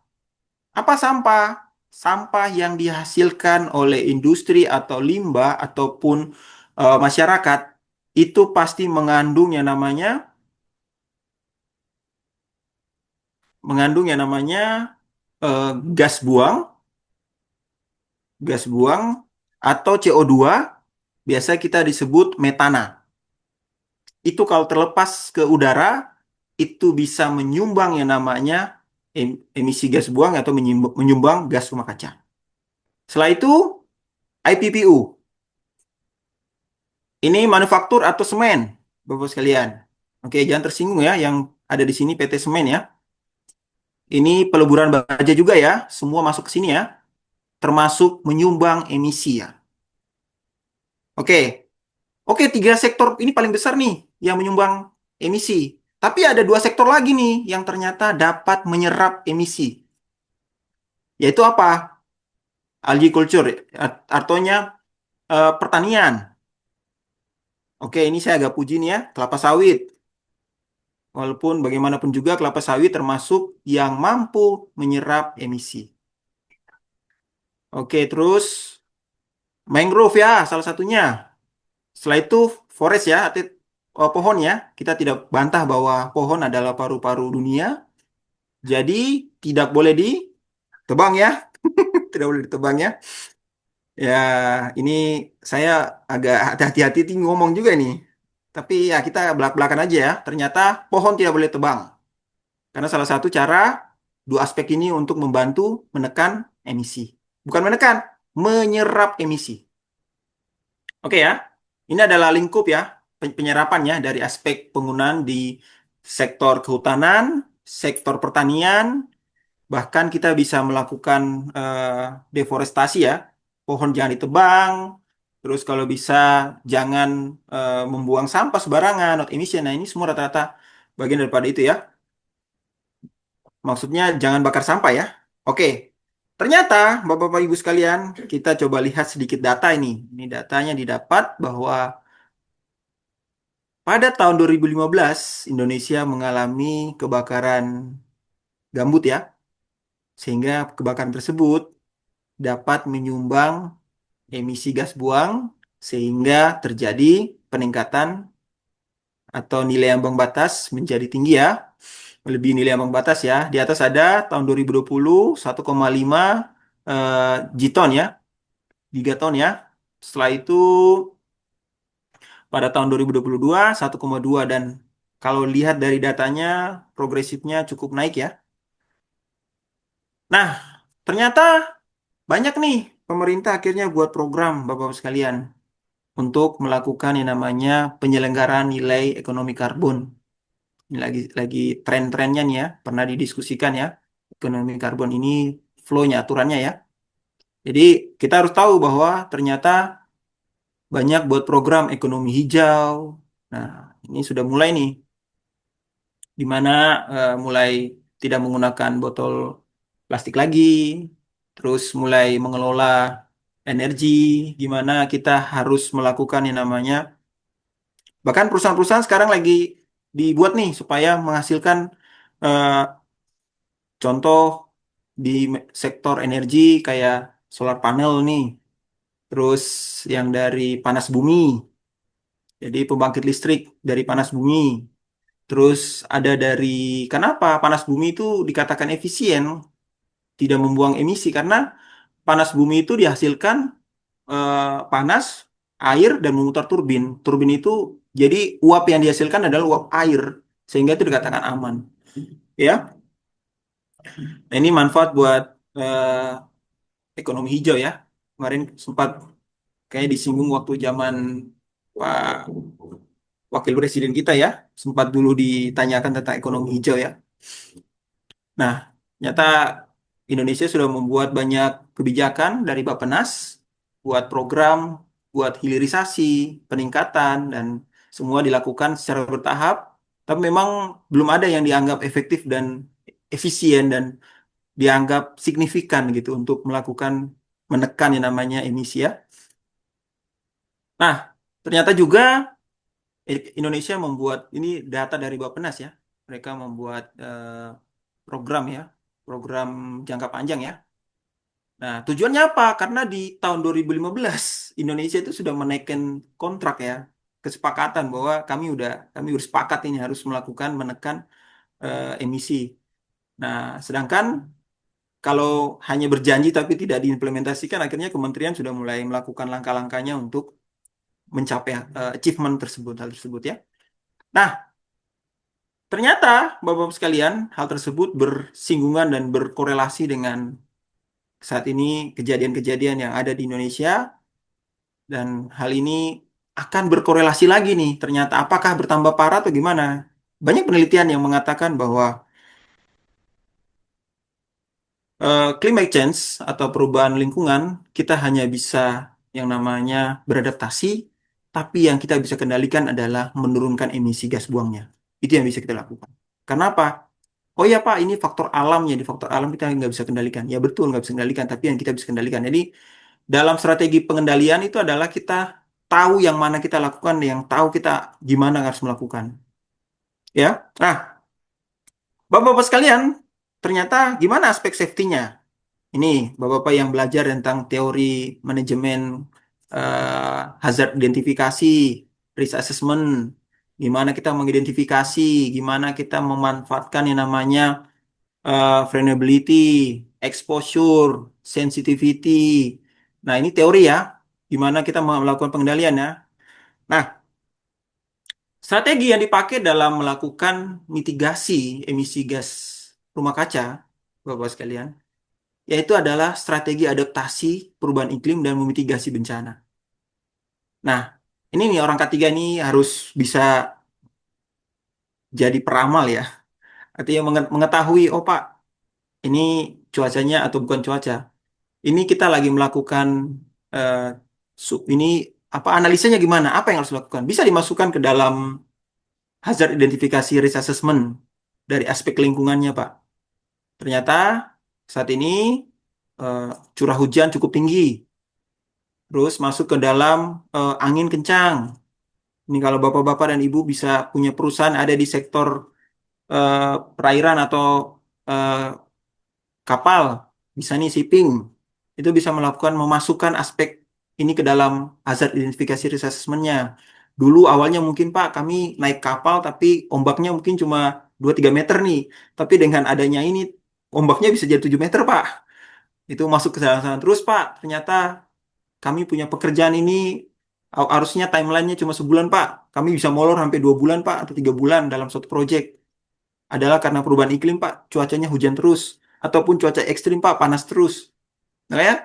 A: Apa sampah? Sampah yang dihasilkan oleh industri atau limbah ataupun masyarakat itu pasti mengandung yang namanya eh, gas buang, gas buang atau CO2, biasa kita disebut metana. Itu kalau terlepas ke udara, itu bisa menyumbang yang namanya emisi gas buang atau menyumbang gas rumah kaca. Setelah itu, IPPU. Ini manufaktur atau semen, Bapak sekalian. Oke, jangan tersinggung ya yang ada di sini PT Semen ya. Ini peleburan baja juga ya, semua masuk ke sini ya, termasuk menyumbang emisi ya. Oke, oke, tiga sektor ini paling besar nih yang menyumbang emisi. Tapi ada dua sektor lagi nih yang ternyata dapat menyerap emisi, yaitu apa? Agriculture, artinya pertanian. Oke, ini saya agak puji nih ya, kelapa sawit. Walaupun bagaimanapun juga kelapa sawit termasuk yang mampu menyerap emisi. Oke, terus mangrove ya, salah satunya. Setelah itu forest ya, pohon ya. Kita tidak bantah bahwa pohon adalah paru-paru dunia. Jadi tidak boleh ditebang ya, tidak boleh ditebang ya. Ya, ini saya agak hati-hati ngomong juga nih. Tapi ya kita belak-belakan aja ya. Ternyata pohon tidak boleh tebang. Karena salah satu cara dua aspek ini untuk membantu menekan emisi. Bukan menekan, menyerap emisi. Oke ya, ini adalah lingkup ya penyerapannya dari aspek penggunaan di sektor kehutanan, sektor pertanian, bahkan kita bisa melakukan deforestasi ya, pohon jangan ditebang, terus kalau bisa jangan membuang sampah sembarangan, not emission. Nah ini semua rata-rata bagian daripada itu ya. Maksudnya jangan bakar sampah ya. Oke, ternyata Bapak-Bapak Ibu sekalian, kita coba lihat sedikit data ini. Ini datanya didapat bahwa pada tahun 2015, Indonesia mengalami kebakaran gambut ya, sehingga kebakaran tersebut dapat menyumbang emisi gas buang, sehingga terjadi peningkatan atau nilai ambang batas menjadi tinggi ya, melebihi nilai ambang batas ya. Di atas ada tahun 2020 1,5 giton ya, gigaton ya. Setelah itu pada tahun 2022 1,2 dan kalau lihat dari datanya progresifnya cukup naik ya. Nah, ternyata banyak nih pemerintah akhirnya buat program Bapak-Bapak sekalian untuk melakukan yang namanya penyelenggaraan nilai ekonomi karbon. Ini lagi tren-trennya nih ya, pernah didiskusikan ya. Ekonomi karbon ini flow-nya, aturannya ya. Jadi kita harus tahu bahwa ternyata banyak buat program ekonomi hijau. Nah, ini sudah mulai nih di mana mulai tidak menggunakan botol plastik lagi, terus mulai mengelola energi, gimana kita harus melakukan yang namanya, bahkan perusahaan-perusahaan sekarang lagi dibuat nih supaya menghasilkan eh, contoh di sektor energi kayak solar panel nih, terus yang dari panas bumi, jadi pembangkit listrik dari panas bumi. Terus ada dari, kenapa panas bumi itu dikatakan efisien, tidak membuang emisi karena panas bumi itu dihasilkan eh, panas, air dan memutar turbin. Turbin itu jadi uap yang dihasilkan adalah uap air sehingga itu dikatakan aman. Ya, nah, ini manfaat buat ekonomi hijau ya. Kemarin sempat kayak disinggung waktu zaman Pak Wakil Presiden kita ya, sempat dulu ditanyakan tentang ekonomi hijau ya. Nah, nyata Indonesia sudah membuat banyak kebijakan dari Bappenas, buat program, buat hilirisasi, peningkatan, dan semua dilakukan secara bertahap. Tapi memang belum ada yang dianggap efektif dan efisien dan dianggap signifikan gitu untuk melakukan menekan yang namanya emisi ya. Nah, ternyata juga Indonesia membuat ini data dari Bappenas ya. Mereka membuat program ya, program jangka panjang ya. Nah, tujuannya apa? Karena di tahun 2015 Indonesia itu sudah menaikkan kontrak ya, kesepakatan bahwa kami bersepakat ini harus melakukan menekan emisi. Nah, sedangkan kalau hanya berjanji tapi tidak diimplementasikan, akhirnya kementerian sudah mulai melakukan langkah-langkahnya untuk mencapai achievement tersebut, hal tersebut ya. Nah, ternyata Bapak-Bapak sekalian, hal tersebut bersinggungan dan berkorelasi dengan saat ini kejadian-kejadian yang ada di Indonesia dan hal ini akan berkorelasi lagi nih. Ternyata apakah bertambah parah atau gimana? Banyak penelitian yang mengatakan bahwa climate change atau perubahan lingkungan kita hanya bisa yang namanya beradaptasi, tapi yang kita bisa kendalikan adalah menurunkan emisi gas buangnya. Itu yang bisa kita lakukan. Kenapa? Oh ya Pak, ini faktor alamnya. Di faktor alam kita nggak bisa kendalikan. Ya betul nggak bisa kendalikan, tapi yang kita bisa kendalikan. Jadi dalam strategi pengendalian itu adalah kita tahu yang mana kita lakukan, yang tahu kita gimana harus melakukan. Ya, nah Bapak-bapak sekalian, ternyata gimana aspek safety-nya? Ini Bapak-bapak yang belajar tentang teori manajemen hazard identifikasi, risk assessment, gimana kita mengidentifikasi, gimana kita memanfaatkan yang namanya vulnerability, exposure, sensitivity. Nah, ini teori ya, gimana kita melakukan pengendalian ya. Nah, strategi yang dipakai dalam melakukan mitigasi emisi gas rumah kaca, Bapak sekalian, yaitu adalah strategi adaptasi perubahan iklim dan memitigasi bencana. Nah, ini nih orang ketiga ini harus bisa jadi peramal ya. Artinya mengetahui, oh Pak, ini cuacanya atau bukan cuaca. Ini kita lagi melakukan eh, ini apa analisanya gimana? Apa yang harus dilakukan? Bisa dimasukkan ke dalam hazard identifikasi risk assessment dari aspek lingkungannya, Pak. Ternyata saat ini eh, curah hujan cukup tinggi. Terus masuk ke dalam angin kencang. Ini kalau bapak-bapak dan ibu bisa punya perusahaan ada di sektor eh, perairan atau eh, kapal, bisa nih shipping, itu bisa melakukan memasukkan aspek ini ke dalam hazard identifikasi risk assessment-nya. Dulu awalnya mungkin Pak kami naik kapal tapi ombaknya mungkin cuma 2-3 meter nih. Tapi dengan adanya ini ombaknya bisa jadi 7 meter Pak. Itu masuk ke dalam sana. Terus Pak, ternyata kami punya pekerjaan ini harusnya timelinenya cuma sebulan Pak. Kami bisa molor sampai 2 bulan Pak atau 3 bulan dalam suatu proyek. Adalah karena perubahan iklim Pak, cuacanya hujan terus. Ataupun cuaca ekstrim Pak, panas terus. Nah ya,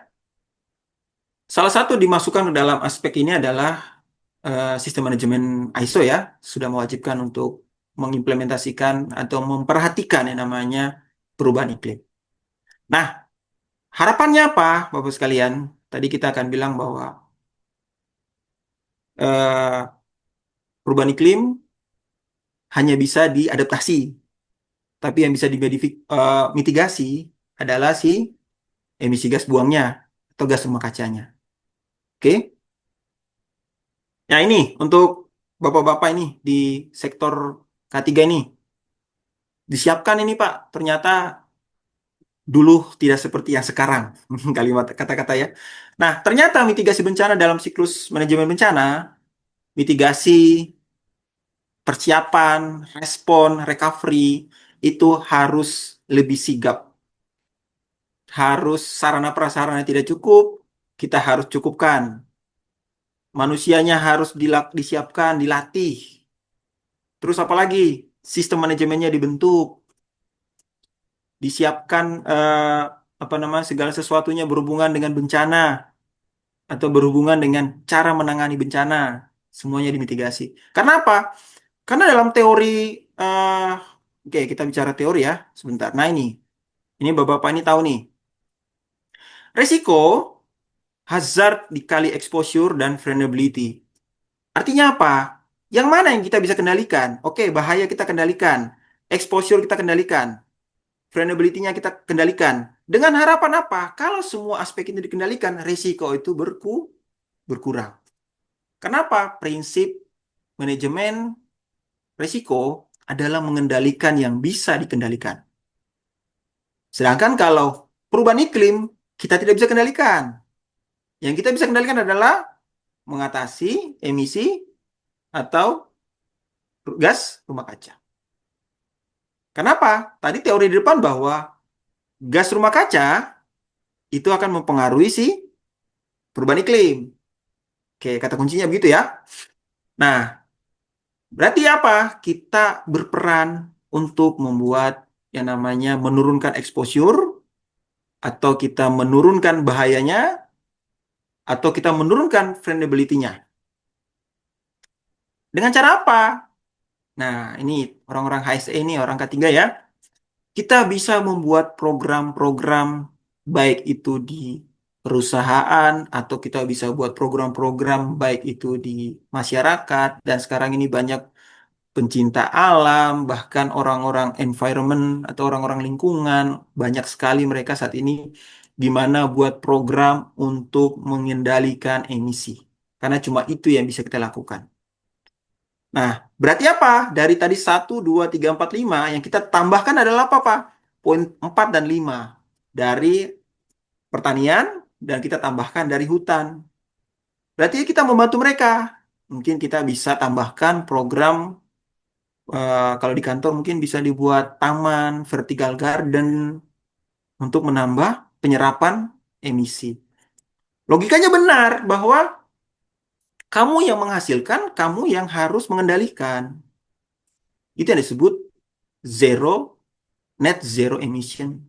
A: salah satu dimasukkan ke dalam aspek ini adalah sistem manajemen ISO ya, sudah mewajibkan untuk mengimplementasikan atau memperhatikan yang namanya perubahan iklim. Nah, harapannya apa Bapak sekalian? Tadi kita akan bilang bahwa eh, perubahan iklim hanya bisa diadaptasi, tapi yang bisa dimitigasi adalah si emisi gas buangnya atau gas rumah kacanya. Oke? Nah ini untuk bapak-bapak ini di sektor K3 ini disiapkan ini Pak. Ternyata dulu tidak seperti yang sekarang kalimat kata-kata ya. Nah ternyata mitigasi bencana dalam siklus manajemen bencana, mitigasi, persiapan, respon, recovery itu harus lebih sigap. Harus sarana prasarana tidak cukup, kita harus cukupkan. Manusianya harus disiapkan, dilatih. Terus apalagi sistem manajemennya dibentuk, disiapkan apa namanya segala sesuatunya berhubungan dengan bencana atau berhubungan dengan cara menangani bencana, semuanya dimitigasi. Karena apa? Karena dalam teori eh, oke kita bicara teori ya sebentar. Nah ini bapak-bapak ini tahu nih resiko hazard dikali exposure dan vulnerability. Artinya apa? Yang mana yang kita bisa kendalikan? Oke, bahaya kita kendalikan, exposure kita kendalikan, vulnerability-nya kita kendalikan. Dengan harapan apa? Kalau semua aspek ini dikendalikan, risiko itu berkurang. Kenapa? Prinsip manajemen risiko adalah mengendalikan yang bisa dikendalikan. Sedangkan kalau perubahan iklim, kita tidak bisa kendalikan. Yang kita bisa kendalikan adalah mengatasi emisi atau gas rumah kaca. Kenapa? Tadi teori di depan bahwa gas rumah kaca itu akan mempengaruhi si perubahan iklim. Oke, kata kuncinya begitu ya. Nah, berarti apa? Kita berperan untuk membuat yang namanya menurunkan exposure, atau kita menurunkan bahayanya, atau kita menurunkan vulnerability-nya. Dengan cara apa? Nah, ini orang-orang HSE ini, orang ketiga ya. Kita bisa membuat program-program baik itu di perusahaan atau kita bisa buat program-program baik itu di masyarakat dan sekarang ini banyak pencinta alam bahkan orang-orang environment atau orang-orang lingkungan banyak sekali mereka saat ini di mana buat program untuk mengendalikan emisi karena cuma itu yang bisa kita lakukan. Nah, berarti apa? Dari tadi 1, 2, 3, 4, 5 yang kita tambahkan adalah apa, Pak? Poin 4 dan 5 dari pertanian dan kita tambahkan dari hutan. Berarti kita membantu mereka. Mungkin kita bisa tambahkan program kalau di kantor mungkin bisa dibuat taman, vertical garden untuk menambah penyerapan emisi. Logikanya benar bahwa kamu yang menghasilkan, kamu yang harus mengendalikan. Itu yang disebut zero net zero emission.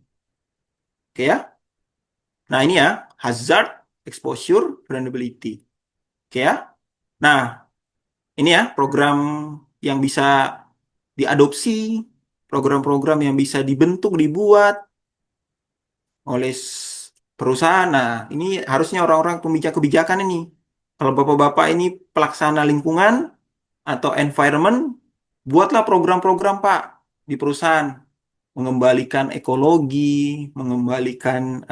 A: Oke ya. Nah, ini ya, hazard, exposure, vulnerability. Oke ya. Nah, ini ya program yang bisa diadopsi, program-program yang bisa dibentuk, dibuat oleh perusahaan. Nah, ini harusnya orang-orang pemijak kebijakan ini. Kalau bapak-bapak ini pelaksana lingkungan atau environment, buatlah program-program Pak di perusahaan. Mengembalikan ekologi, mengembalikan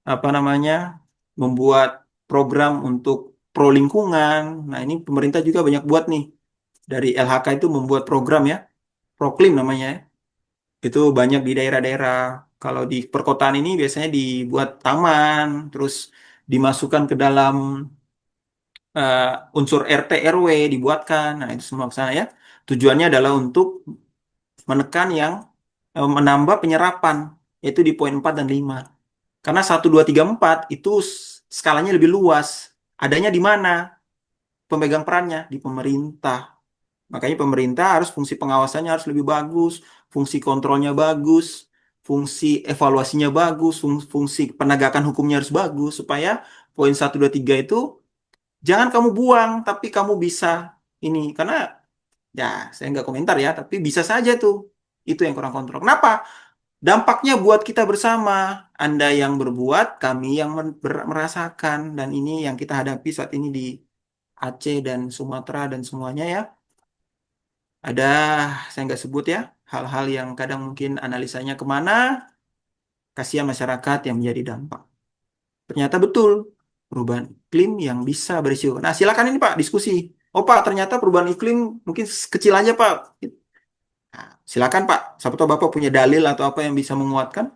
A: apa namanya, membuat program untuk pro lingkungan. Nah, ini pemerintah juga banyak buat nih. Dari LHK itu membuat program ya, Proklim namanya ya. Itu banyak di daerah-daerah. Kalau di perkotaan ini biasanya dibuat taman, terus dimasukkan ke dalam eh, unsur RT RW dibuatkan. Nah, itu semua ke sana ya. Tujuannya adalah untuk menekan yang menambah penyerapan, yaitu di poin 4 dan 5. Karena 1, 2, 3, 4 itu skalanya lebih luas. Adanya di mana? Pemegang perannya di pemerintah. Makanya pemerintah harus fungsi pengawasannya harus lebih bagus, fungsi kontrolnya bagus, fungsi evaluasinya bagus, fungsi penegakan hukumnya harus bagus supaya poin 1, 2, 3 itu jangan kamu buang, tapi kamu bisa ini. Karena ya saya nggak komentar ya, tapi bisa saja tuh. Itu yang kurang kontrol. Kenapa? Dampaknya buat kita bersama. Anda yang berbuat, kami yang merasakan. Dan ini yang kita hadapi saat ini di Aceh dan Sumatera dan semuanya ya. Ada, saya nggak sebut ya, hal-hal yang kadang mungkin analisanya kemana, kasihan masyarakat yang menjadi dampak. Ternyata betul, perubahan iklim yang bisa berisiko. Nah, silakan ini Pak, diskusi. Oh Pak, ternyata perubahan iklim mungkin kecil aja Pak. Nah, silakan Pak, siapa tahu Bapak punya dalil atau apa yang bisa menguatkan.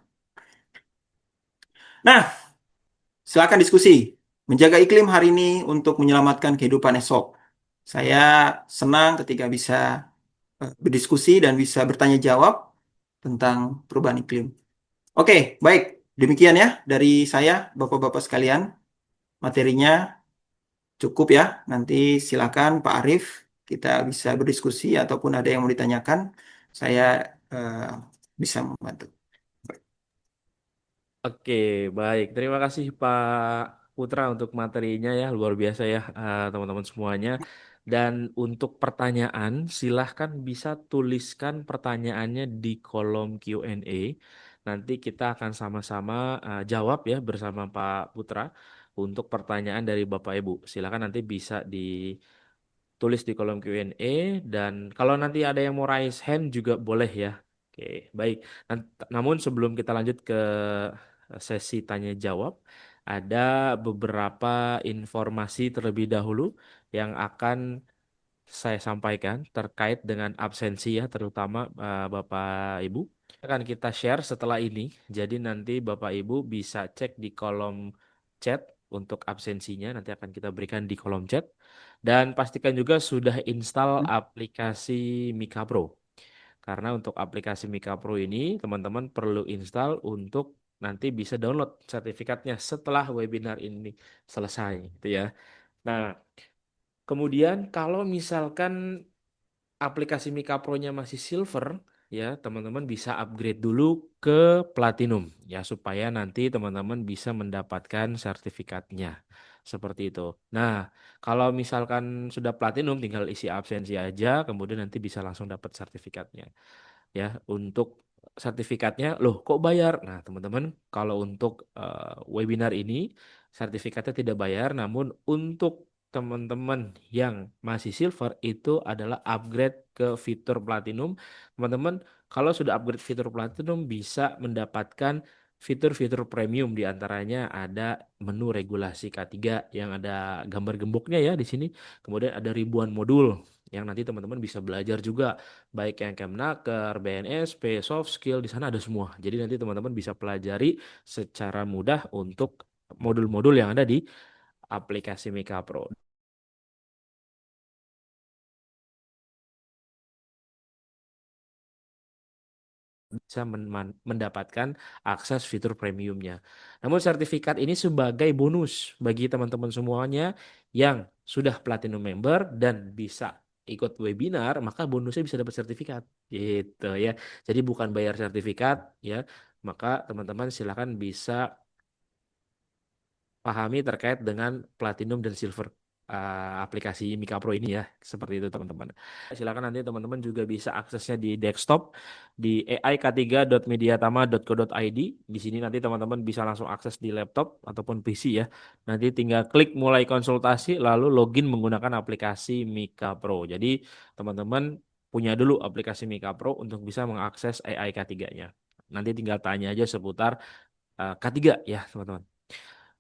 A: Nah, silakan diskusi. Menjaga iklim hari ini untuk menyelamatkan kehidupan esok. Saya senang ketika bisa berdiskusi dan bisa bertanya jawab tentang perubahan iklim. Oke, baik. Demikian ya dari saya, Bapak-Bapak sekalian. Materinya cukup ya. Nanti silakan Pak Arief, kita bisa berdiskusi ataupun ada yang mau ditanyakan. Saya eh, bisa membantu.
B: Oke, baik. Terima kasih Pak Putra untuk materinya ya, luar biasa ya teman-teman semuanya. Dan untuk pertanyaan, silahkan bisa tuliskan pertanyaannya di kolom Q&A. Nanti kita akan sama-sama jawab ya bersama Pak Putra untuk pertanyaan dari Bapak Ibu. Silahkan nanti bisa ditulis di kolom Q&A dan kalau nanti ada yang mau raise hand juga boleh ya. Oke, baik. Namun sebelum kita lanjut ke sesi tanya jawab, ada beberapa informasi terlebih dahulu yang akan saya sampaikan terkait dengan absensi ya, terutama Bapak Ibu. Akan kita share setelah ini. Jadi nanti Bapak Ibu bisa cek di kolom chat untuk absensinya. Nanti akan kita berikan di kolom chat. Dan pastikan juga sudah install aplikasi Mika Pro. Karena untuk aplikasi Mika Pro ini teman-teman perlu install untuk nanti bisa download sertifikatnya setelah webinar ini selesai gitu ya. Nah, kemudian kalau misalkan aplikasi Mika Pro-nya masih silver ya, teman-teman bisa upgrade dulu ke platinum ya supaya nanti teman-teman bisa mendapatkan sertifikatnya. Seperti itu. Nah, kalau misalkan sudah platinum tinggal isi absensi aja, kemudian nanti bisa langsung dapat sertifikatnya. Ya, untuk sertifikatnya, loh kok bayar? Nah, teman-teman, kalau untuk webinar ini sertifikatnya tidak bayar, namun untuk teman-teman yang masih silver itu adalah upgrade ke fitur platinum. Teman-teman, kalau sudah upgrade fitur platinum bisa mendapatkan fitur-fitur premium, di antaranya ada menu regulasi K3 yang ada gambar gemboknya ya di sini. Kemudian ada ribuan modul yang nanti teman-teman bisa belajar juga, baik yang Kemnaker, BNSP, soft skill, di sana ada semua. Jadi nanti teman-teman bisa pelajari secara mudah untuk modul-modul yang ada di aplikasi Mika Pro. Bisa mendapatkan akses fitur premiumnya. Namun sertifikat ini sebagai bonus bagi teman-teman semuanya yang sudah platinum member dan bisa ikut webinar, maka bonusnya bisa dapat sertifikat gitu ya. Jadi bukan bayar sertifikat ya, maka teman-teman silakan bisa pahami terkait dengan platinum dan silver aplikasi Mika Pro ini ya. Seperti itu teman-teman. Silakan nanti teman-teman juga bisa aksesnya di desktop di aik3.mediatama.co.id. Di sini nanti teman-teman bisa langsung akses di laptop ataupun PC ya. Nanti tinggal klik mulai konsultasi lalu login menggunakan aplikasi Mika Pro. Jadi teman-teman punya dulu aplikasi Mika Pro untuk bisa mengakses AI K3-nya. Nanti tinggal tanya aja seputar K3 ya teman-teman.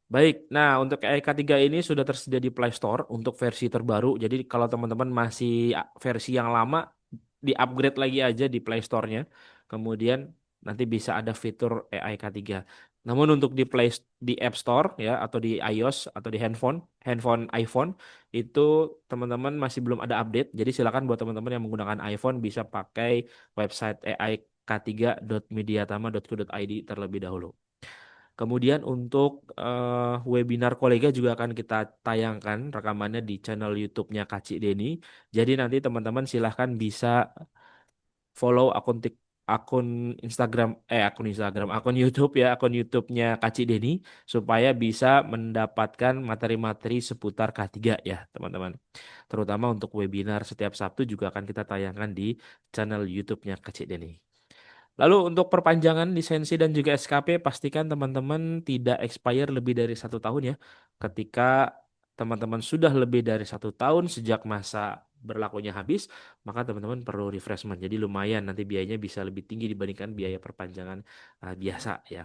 B: Baik, nah untuk EK3 ini sudah tersedia di Play Store untuk versi terbaru. Jadi kalau teman-teman masih versi yang lama, di-upgrade lagi aja di Play Store-nya. Kemudian nanti bisa ada fitur AI K3. Namun untuk di App Store ya atau di iOS atau di handphone iPhone itu teman-teman masih belum ada update. Jadi silakan buat teman-teman yang menggunakan iPhone bisa pakai website aik3.mediatama.co.id terlebih dahulu. Kemudian untuk webinar kolega juga akan kita tayangkan rekamannya di channel YouTube-nya Kak Cik Deni. Jadi nanti teman-teman silahkan bisa follow akun akun YouTube ya, akun YouTube-nya Kak Cik Deni supaya bisa mendapatkan materi-materi seputar K3 ya, teman-teman. Terutama untuk webinar setiap Sabtu juga akan kita tayangkan di channel YouTube-nya Kak Cik Deni. Lalu untuk perpanjangan lisensi dan juga SKP pastikan teman-teman tidak expire lebih dari 1 tahun ya. Ketika teman-teman sudah lebih dari 1 tahun sejak masa berlakunya habis, maka teman-teman perlu refreshment. Jadi lumayan nanti biayanya bisa lebih tinggi dibandingkan biaya perpanjangan biasa ya.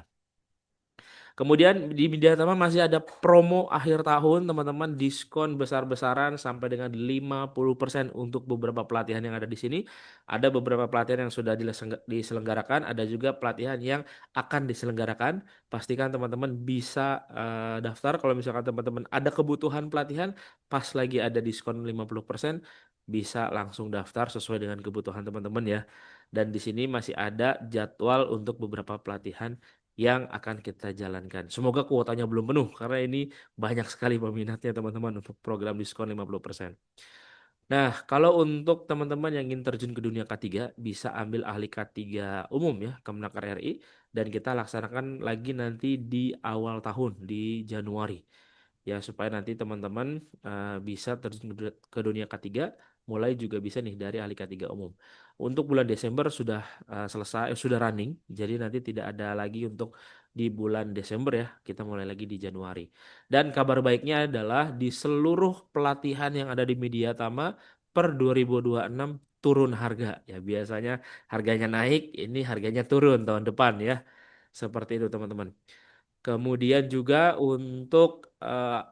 B: Kemudian di Media Tama masih ada promo akhir tahun, teman-teman, diskon besar-besaran sampai dengan 50% untuk beberapa pelatihan yang ada di sini. Ada beberapa pelatihan yang sudah diselenggarakan, ada juga pelatihan yang akan diselenggarakan. Pastikan teman-teman bisa daftar kalau misalkan teman-teman ada kebutuhan pelatihan, pas lagi ada diskon 50%, bisa langsung daftar sesuai dengan kebutuhan teman-teman ya. Dan di sini masih ada jadwal untuk beberapa pelatihan yang akan kita jalankan. Semoga kuotanya belum penuh karena ini banyak sekali peminatnya teman-teman untuk program diskon 50%. Nah, kalau untuk teman-teman yang ingin terjun ke dunia K3 bisa ambil ahli K3 umum ya, Kemenaker RI, dan kita laksanakan lagi nanti di awal tahun di Januari. Ya, supaya nanti teman-teman bisa terjun ke dunia K3 mulai juga bisa nih dari ahli K3 umum. Untuk bulan Desember sudah selesai, sudah running, jadi nanti tidak ada lagi untuk di bulan Desember ya, kita mulai lagi di Januari. Dan kabar baiknya adalah di seluruh pelatihan yang ada di Media Tama per 2026 turun harga. Ya, biasanya harganya naik, ini harganya turun tahun depan ya. Seperti itu teman-teman. Kemudian juga untuk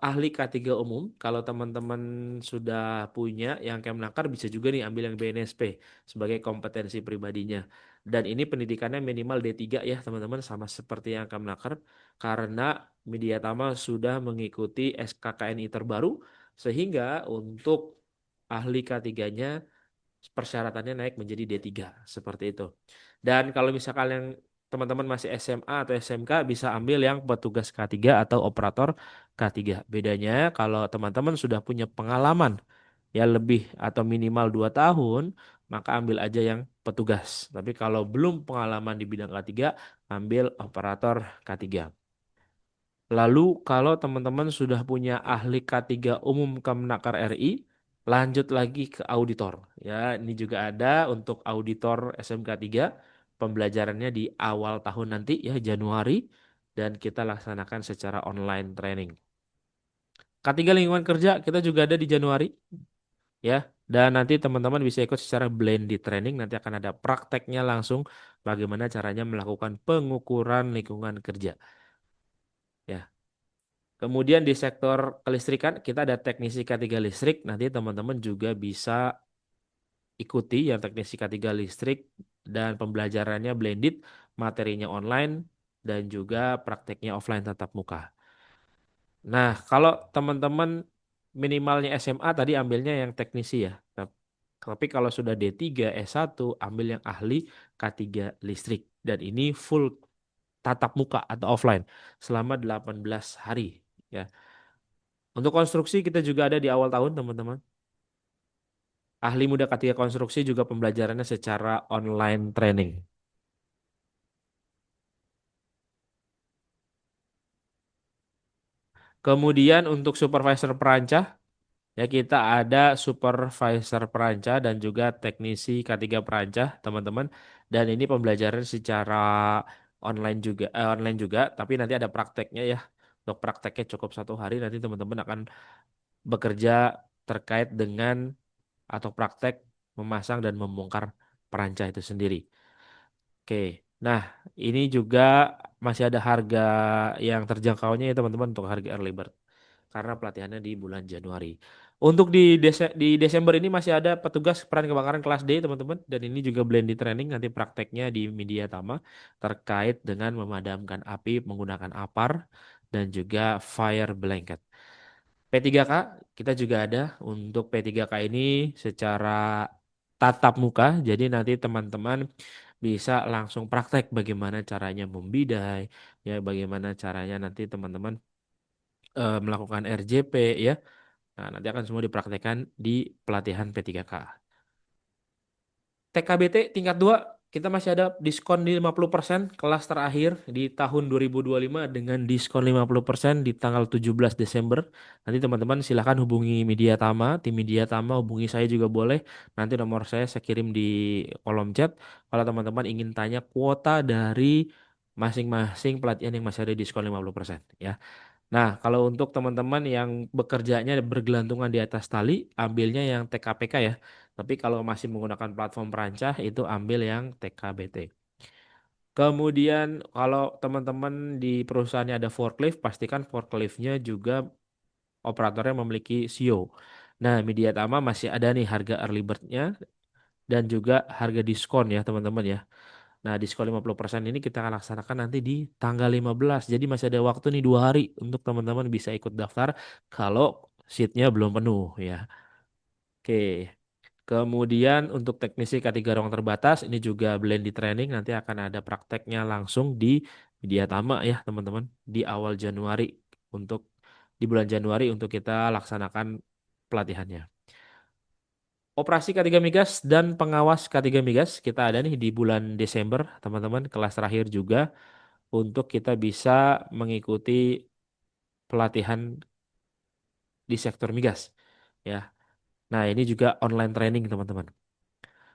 B: ahli K3 umum, kalau teman-teman sudah punya yang Kemnaker bisa juga nih ambil yang BNSP sebagai kompetensi pribadinya. Dan ini pendidikannya minimal D3 ya teman-teman, sama seperti yang Kemnaker karena Mediatama sudah mengikuti SKKNI terbaru sehingga untuk ahli K3-nya persyaratannya naik menjadi D3 seperti itu. Dan kalau misalkan yang teman-teman masih SMA atau SMK bisa ambil yang petugas K3 atau operator K3. Bedanya kalau teman-teman sudah punya pengalaman ya lebih atau minimal 2 tahun, maka ambil aja yang petugas. Tapi kalau belum pengalaman di bidang K3, ambil operator K3. Lalu kalau teman-teman sudah punya ahli K3 umum Kemenaker RI, lanjut lagi ke auditor. Ya, ini juga ada untuk auditor SMK 3. Pembelajarannya di awal tahun nanti ya Januari dan kita laksanakan secara online training. K3 lingkungan kerja kita juga ada di Januari ya. Dan nanti teman-teman bisa ikut secara blended training. Nanti akan ada prakteknya langsung bagaimana caranya melakukan pengukuran lingkungan kerja. Ya. Kemudian di sektor kelistrikan kita ada teknisi K3 listrik. Nanti teman-teman juga bisa ikuti yang teknisi K3 listrik dan pembelajarannya blended, materinya online dan juga prakteknya offline tatap muka. Nah, kalau teman-teman minimalnya SMA tadi ambilnya yang teknisi ya. Tapi kalau sudah D3, S1 ambil yang ahli K3 listrik dan ini full tatap muka atau offline selama 18 hari ya. Untuk konstruksi kita juga ada di awal tahun teman-teman. Ahli muda K3 konstruksi juga pembelajarannya secara online training. Kemudian untuk supervisor perancah, ya kita ada supervisor perancah dan juga teknisi K3 perancah, teman-teman. Dan ini pembelajaran secara online juga, tapi nanti ada prakteknya ya. Untuk prakteknya cukup 1 hari, nanti teman-teman akan bekerja terkait dengan atau praktek memasang dan membongkar perancah itu sendiri. Oke, nah ini juga masih ada harga yang terjangkaunya ya teman-teman untuk harga early bird karena pelatihannya di bulan Januari. Untuk di Desember ini masih ada petugas peran kebakaran kelas D teman-teman dan ini juga blended training nanti prakteknya di media Tama terkait dengan memadamkan api menggunakan APAR dan juga fire blanket. P3K kita juga ada untuk P3K ini secara tatap muka. Jadi nanti teman-teman bisa langsung praktek bagaimana caranya membidai, ya bagaimana caranya nanti teman-teman melakukan RJP ya. Nah, nanti akan semua dipraktekkan di pelatihan P3K. TKBT tingkat 2 kita masih ada diskon di 50% kelas terakhir di tahun 2025 dengan diskon 50% di tanggal 17 Desember. Nanti teman-teman silahkan hubungi Media Tama, tim Media Tama hubungi saya juga boleh. Nanti nomor saya kirim di kolom chat. Kalau teman-teman ingin tanya kuota dari masing-masing pelatihan yang masih ada diskon 50% ya. Nah, kalau untuk teman-teman yang bekerjanya bergelantungan di atas tali, ambilnya yang TKPK ya. Tapi kalau masih menggunakan platform perancah, itu ambil yang TKBT. Kemudian kalau teman-teman di perusahaannya ada forklift, pastikan forkliftnya juga operatornya memiliki SIO. Nah, Media Tama masih ada nih harga early bird-nya dan juga harga diskon ya teman-teman ya. Nah, diskon 50% ini kita akan laksanakan nanti di tanggal 15. Jadi masih ada waktu nih 2 hari untuk teman-teman bisa ikut daftar kalau seatnya belum penuh ya. Oke. Kemudian untuk teknisi K3 ruang terbatas ini juga blended training nanti akan ada prakteknya langsung di Media Tama ya teman-teman di awal Januari untuk di bulan Januari untuk kita laksanakan pelatihannya. Operasi K3 Migas dan pengawas K3 Migas kita ada nih di bulan Desember teman-teman kelas terakhir juga untuk kita bisa mengikuti pelatihan di sektor migas ya. Nah, ini juga online training teman-teman.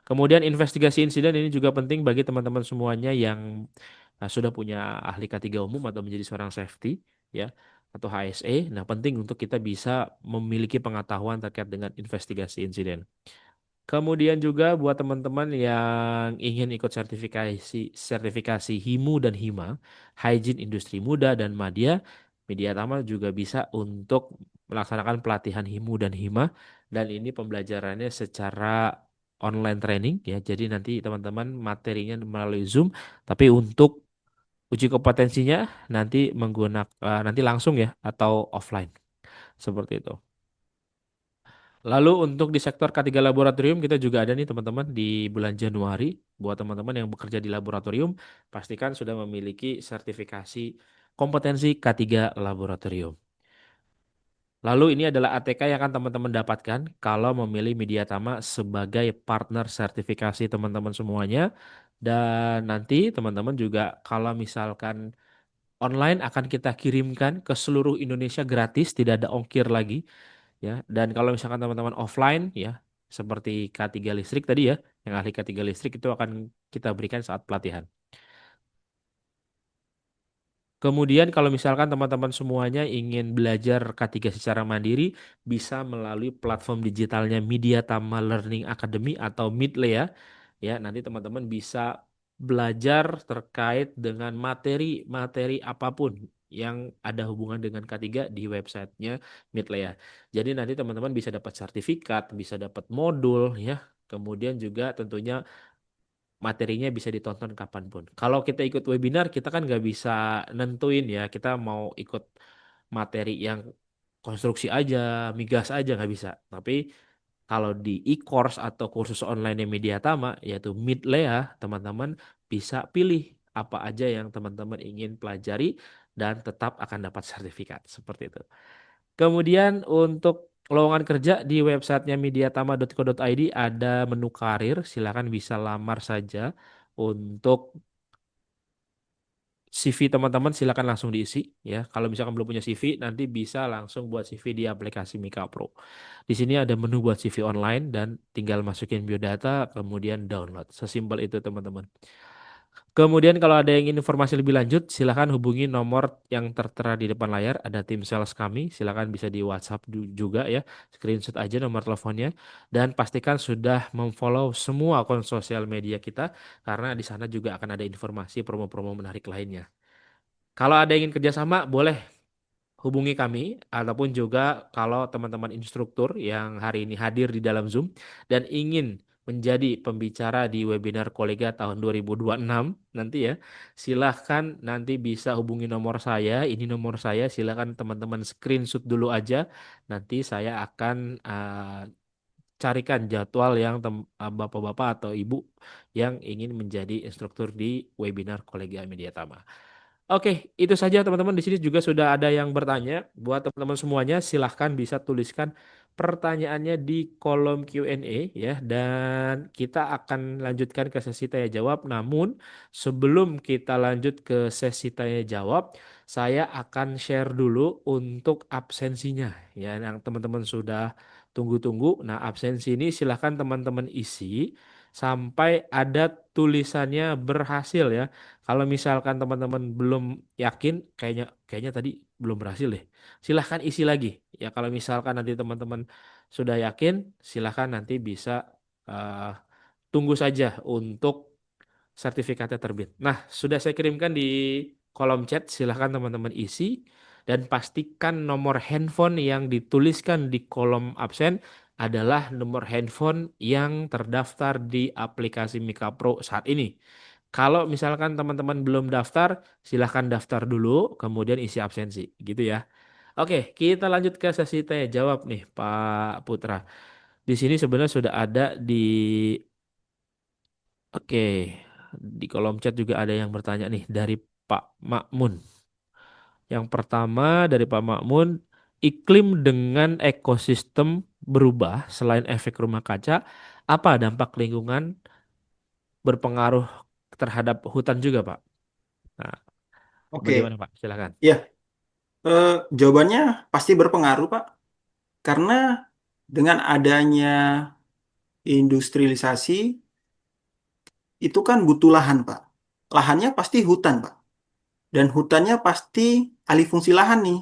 B: Kemudian investigasi insiden ini juga penting bagi teman-teman semuanya yang sudah punya ahli K3 umum atau menjadi seorang safety ya atau HSE. Nah, penting untuk kita bisa memiliki pengetahuan terkait dengan investigasi insiden. Kemudian juga buat teman-teman yang ingin ikut sertifikasi sertifikasi HIMU dan HIMA, Hygiene Industri Muda dan Madya, Media Tama juga bisa untuk melaksanakan pelatihan HIMU dan HIMA dan ini pembelajarannya secara online training ya. Jadi nanti teman-teman materinya melalui Zoom, tapi untuk uji kompetensinya nanti menggunakan nanti langsung ya atau offline seperti itu. Lalu untuk di sektor K3 laboratorium kita juga ada nih teman-teman di bulan Januari. Buat teman-teman yang bekerja di laboratorium, pastikan sudah memiliki sertifikasi kompetensi K3 laboratorium. Lalu ini adalah ATK yang akan teman-teman dapatkan kalau memilih Mediatama sebagai partner sertifikasi teman-teman semuanya. Dan nanti teman-teman juga kalau misalkan online akan kita kirimkan ke seluruh Indonesia gratis, tidak ada ongkir lagi ya. Dan kalau misalkan teman-teman offline ya, seperti K3 listrik tadi ya, yang ahli K3 listrik itu akan kita berikan saat pelatihan. Kemudian kalau misalkan teman-teman semuanya ingin belajar K3 secara mandiri, bisa melalui platform digitalnya Media Tama Learning Academy atau Midley ya. Ya, nanti teman-teman bisa belajar terkait dengan materi-materi apapun yang ada hubungan dengan K3 di websitenya Midley ya. Jadi nanti teman-teman bisa dapat sertifikat, bisa dapat modul ya. Kemudian juga tentunya materinya bisa ditonton kapanpun. Kalau kita ikut webinar, kita kan nggak bisa nentuin ya, kita mau ikut materi yang konstruksi aja, migas aja nggak bisa. Tapi kalau di e-course atau kursus online yang Media Tama, yaitu Midlea, teman-teman bisa pilih apa aja yang teman-teman ingin pelajari dan tetap akan dapat sertifikat. Seperti itu. Kemudian untuk lowongan kerja di websitenya mediatama.co.id ada menu karir, silakan bisa lamar saja. Untuk CV teman-teman silakan langsung diisi ya. Kalau misalkan belum punya CV, nanti bisa langsung buat CV di aplikasi Mika Pro. Di sini ada menu buat CV online dan tinggal masukin biodata, kemudian download. Sesimpel itu teman-teman. Kemudian kalau ada yang ingin informasi lebih lanjut, silakan hubungi nomor yang tertera di depan layar. Ada tim sales kami, silakan bisa di WhatsApp juga ya. Screenshot aja nomor teleponnya dan pastikan sudah memfollow semua akun sosial media kita karena di sana juga akan ada informasi promo-promo menarik lainnya. Kalau ada yang ingin kerjasama, boleh hubungi kami ataupun juga kalau teman-teman instruktur yang hari ini hadir di dalam Zoom dan ingin menjadi pembicara di webinar kolega tahun 2026 nanti ya, silahkan nanti bisa hubungi nomor saya. Ini nomor saya, silahkan teman-teman screenshot dulu aja. Nanti saya akan carikan jadwal yang bapak-bapak atau ibu yang ingin menjadi instruktur di webinar kolega Media Tama. Oke, itu saja teman-teman. Di sini juga sudah ada yang bertanya. Buat teman-teman semuanya, silahkan bisa tuliskan pertanyaannya di kolom Q&A ya. Dan kita akan lanjutkan ke sesi tanya jawab. Namun sebelum kita lanjut ke sesi tanya jawab, saya akan share dulu untuk absensinya ya. Yang teman-teman sudah tunggu-tunggu. Nah, absensi ini silahkan teman-teman isi sampai ada tulisannya berhasil ya. Kalau misalkan teman-teman belum yakin, kayaknya kayaknya tadi belum berhasil deh. Silahkan isi lagi. Ya kalau misalkan nanti teman-teman sudah yakin, silahkan nanti bisa eh, tunggu saja untuk sertifikatnya terbit. Nah, sudah saya kirimkan di kolom chat, silahkan teman-teman isi dan pastikan nomor handphone yang dituliskan di kolom absen adalah nomor handphone yang terdaftar di aplikasi Mika Pro saat ini. Kalau misalkan teman-teman belum daftar, silahkan daftar dulu, kemudian isi absensi, gitu ya. Oke, kita lanjut ke sesi tanya jawab nih, Pak Putra. Di sini sebenarnya sudah ada di, oke, di kolom chat juga ada yang bertanya nih dari Pak Makmun. Yang pertama dari Pak Makmun, iklim dengan ekosistem berubah selain efek rumah kaca, apa dampak lingkungan berpengaruh terhadap hutan juga, Pak? Nah,
A: Oke,
B: bagaimana Pak? Silakan.
A: ya, eh, jawabannya pasti berpengaruh, Pak. Karena dengan adanya industrialisasi, itu kan butuh lahan, Pak. Lahannya pasti hutan, Pak. Dan hutannya pasti alih fungsi lahan nih.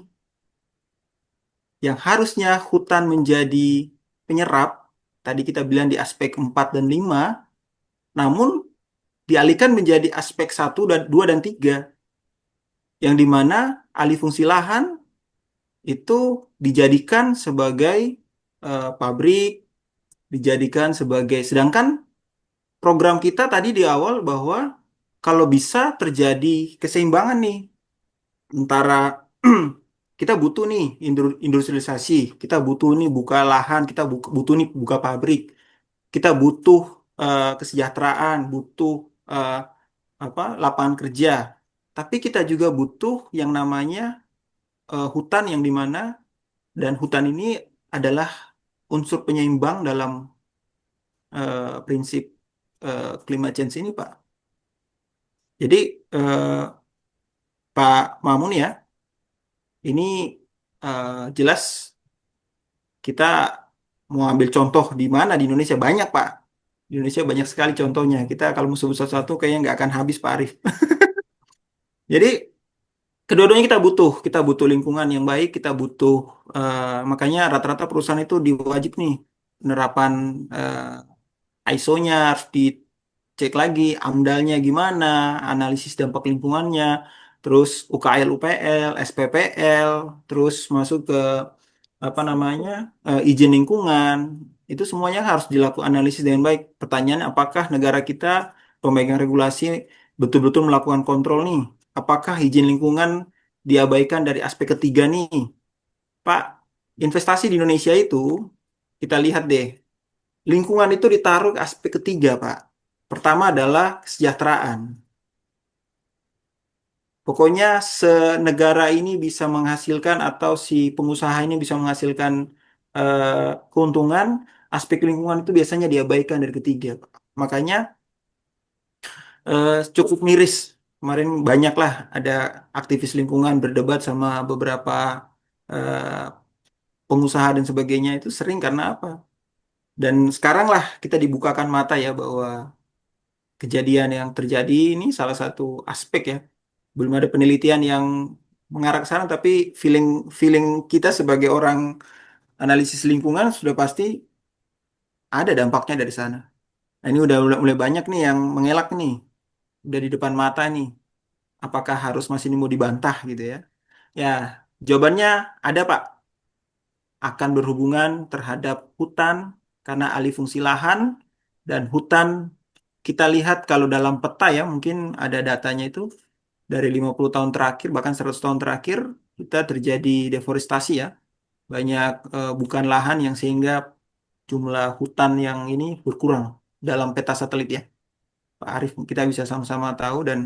A: Yang harusnya hutan menjadi penyerap, tadi kita bilang di aspek 4 dan 5, namun dialihkan menjadi aspek 1 dan 2 dan 3, yang dimana alih fungsi lahan itu dijadikan sebagai pabrik, dijadikan sebagai, sedangkan program kita tadi di awal bahwa kalau bisa terjadi keseimbangan nih antara kita butuh nih industrialisasi, kita butuh nih buka lahan, kita butuh nih buka pabrik, kita butuh kesejahteraan, butuh eh, lapangan kerja. Tapi kita juga butuh yang namanya hutan, yang dimana dan hutan ini adalah unsur penyeimbang dalam prinsip climate change ini, Pak. Jadi Pak Mamun ya, ini jelas kita mau ambil contoh di mana di Indonesia banyak Pak. Di Indonesia banyak sekali contohnya. Kita kalau mau sebut satu-satu kayaknya nggak akan habis Pak Arif. Jadi kedua-duanya kita butuh lingkungan yang baik, kita butuh makanya rata-rata perusahaan itu diwajib nih penerapan ISO-nya harus dicek lagi, AMDAL-nya gimana, analisis dampak lingkungannya, terus UKL, UPL, SPPL, terus masuk ke apa namanya izin lingkungan, itu semuanya harus dilakukan analisis dengan baik. Pertanyaan, apakah negara kita pemegang regulasi betul-betul melakukan kontrol nih? Apakah izin lingkungan diabaikan dari aspek ketiga nih? Pak, investasi di Indonesia itu kita lihat deh, lingkungan itu ditaruh ke aspek ketiga, Pak. Pertama adalah kesejahteraan. Pokoknya senegara ini bisa menghasilkan atau si pengusaha ini bisa menghasilkan keuntungan, aspek lingkungan itu biasanya diabaikan dari ketiga, Pak. Makanya cukup miris. Kemarin banyaklah ada aktivis lingkungan berdebat sama beberapa eh, pengusaha dan sebagainya itu sering karena apa? Dan sekarang lah kita dibukakan mata ya bahwa kejadian yang terjadi ini salah satu aspek ya. Belum ada penelitian yang mengarah ke sana, tapi feeling feeling kita sebagai orang analisis lingkungan sudah pasti ada dampaknya dari sana. Nah, ini udah mulai banyak nih yang mengelak nih, udah di depan mata nih. Apakah harus masih ini mau dibantah gitu ya? Ya, jawabannya ada Pak. Akan berhubungan terhadap hutan karena alih fungsi lahan dan hutan kita lihat kalau dalam peta ya mungkin ada datanya itu dari 50 tahun terakhir bahkan 100 tahun terakhir kita terjadi deforestasi ya. Banyak bukan lahan yang sehingga jumlah hutan yang ini berkurang dalam peta satelit ya. Pak Arief kita bisa sama-sama tahu dan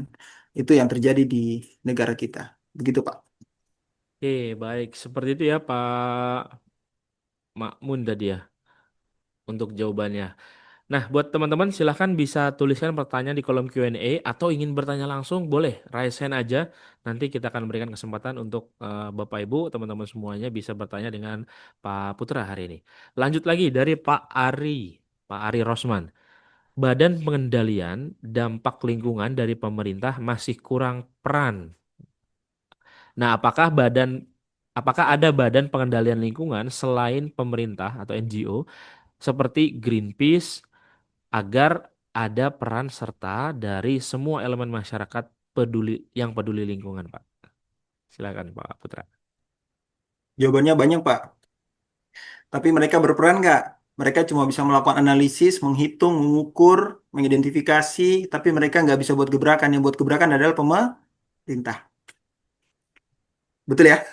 A: itu yang terjadi di negara kita. Begitu Pak.
B: Oke, baik. Seperti itu ya Pak Makmun tadi ya untuk jawabannya. Nah, buat teman-teman silahkan bisa tuliskan pertanyaan di kolom Q&A atau ingin bertanya langsung boleh raise hand aja. Nanti kita akan berikan kesempatan untuk Bapak Ibu, teman-teman semuanya bisa bertanya dengan Pak Putra hari ini. Lanjut lagi dari Pak Ari Rosman. Badan Pengendalian Dampak Lingkungan dari pemerintah masih kurang peran. Nah, apakah ada badan pengendalian lingkungan selain pemerintah atau NGO seperti Greenpeace agar ada peran serta dari semua elemen masyarakat yang peduli lingkungan, Pak? Silakan, Pak Putra.
A: Jawabannya banyak Pak. Tapi mereka berperan nggak? Mereka cuma bisa melakukan analisis, menghitung, mengukur, mengidentifikasi, tapi mereka nggak bisa buat gebrakan. Yang buat gebrakan adalah pemerintah. Betul ya?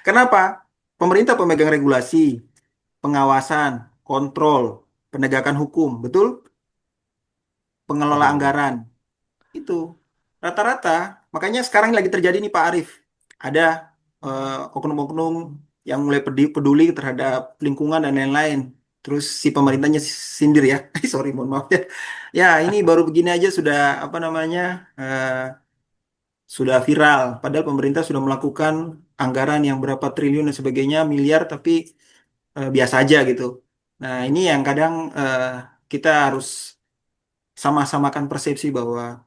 A: Kenapa? Pemerintah pemegang regulasi, pengawasan, kontrol, penegakan hukum, betul? Pengelola
B: Betul.
A: anggaran. Itu rata-rata. Makanya sekarang lagi terjadi nih Pak Arief. Ada oknum-oknum yang mulai peduli terhadap lingkungan dan lain-lain. Terus si
B: Hmm.
A: pemerintahnya sindir ya. Sorry, mohon maaf ya. Ya, ini baru begini aja sudah apa namanya sudah viral. Padahal pemerintah sudah melakukan anggaran yang berapa triliun dan sebagainya, miliar, tapi biasa aja gitu. Nah, ini yang kadang kita harus sama-samakan persepsi bahwa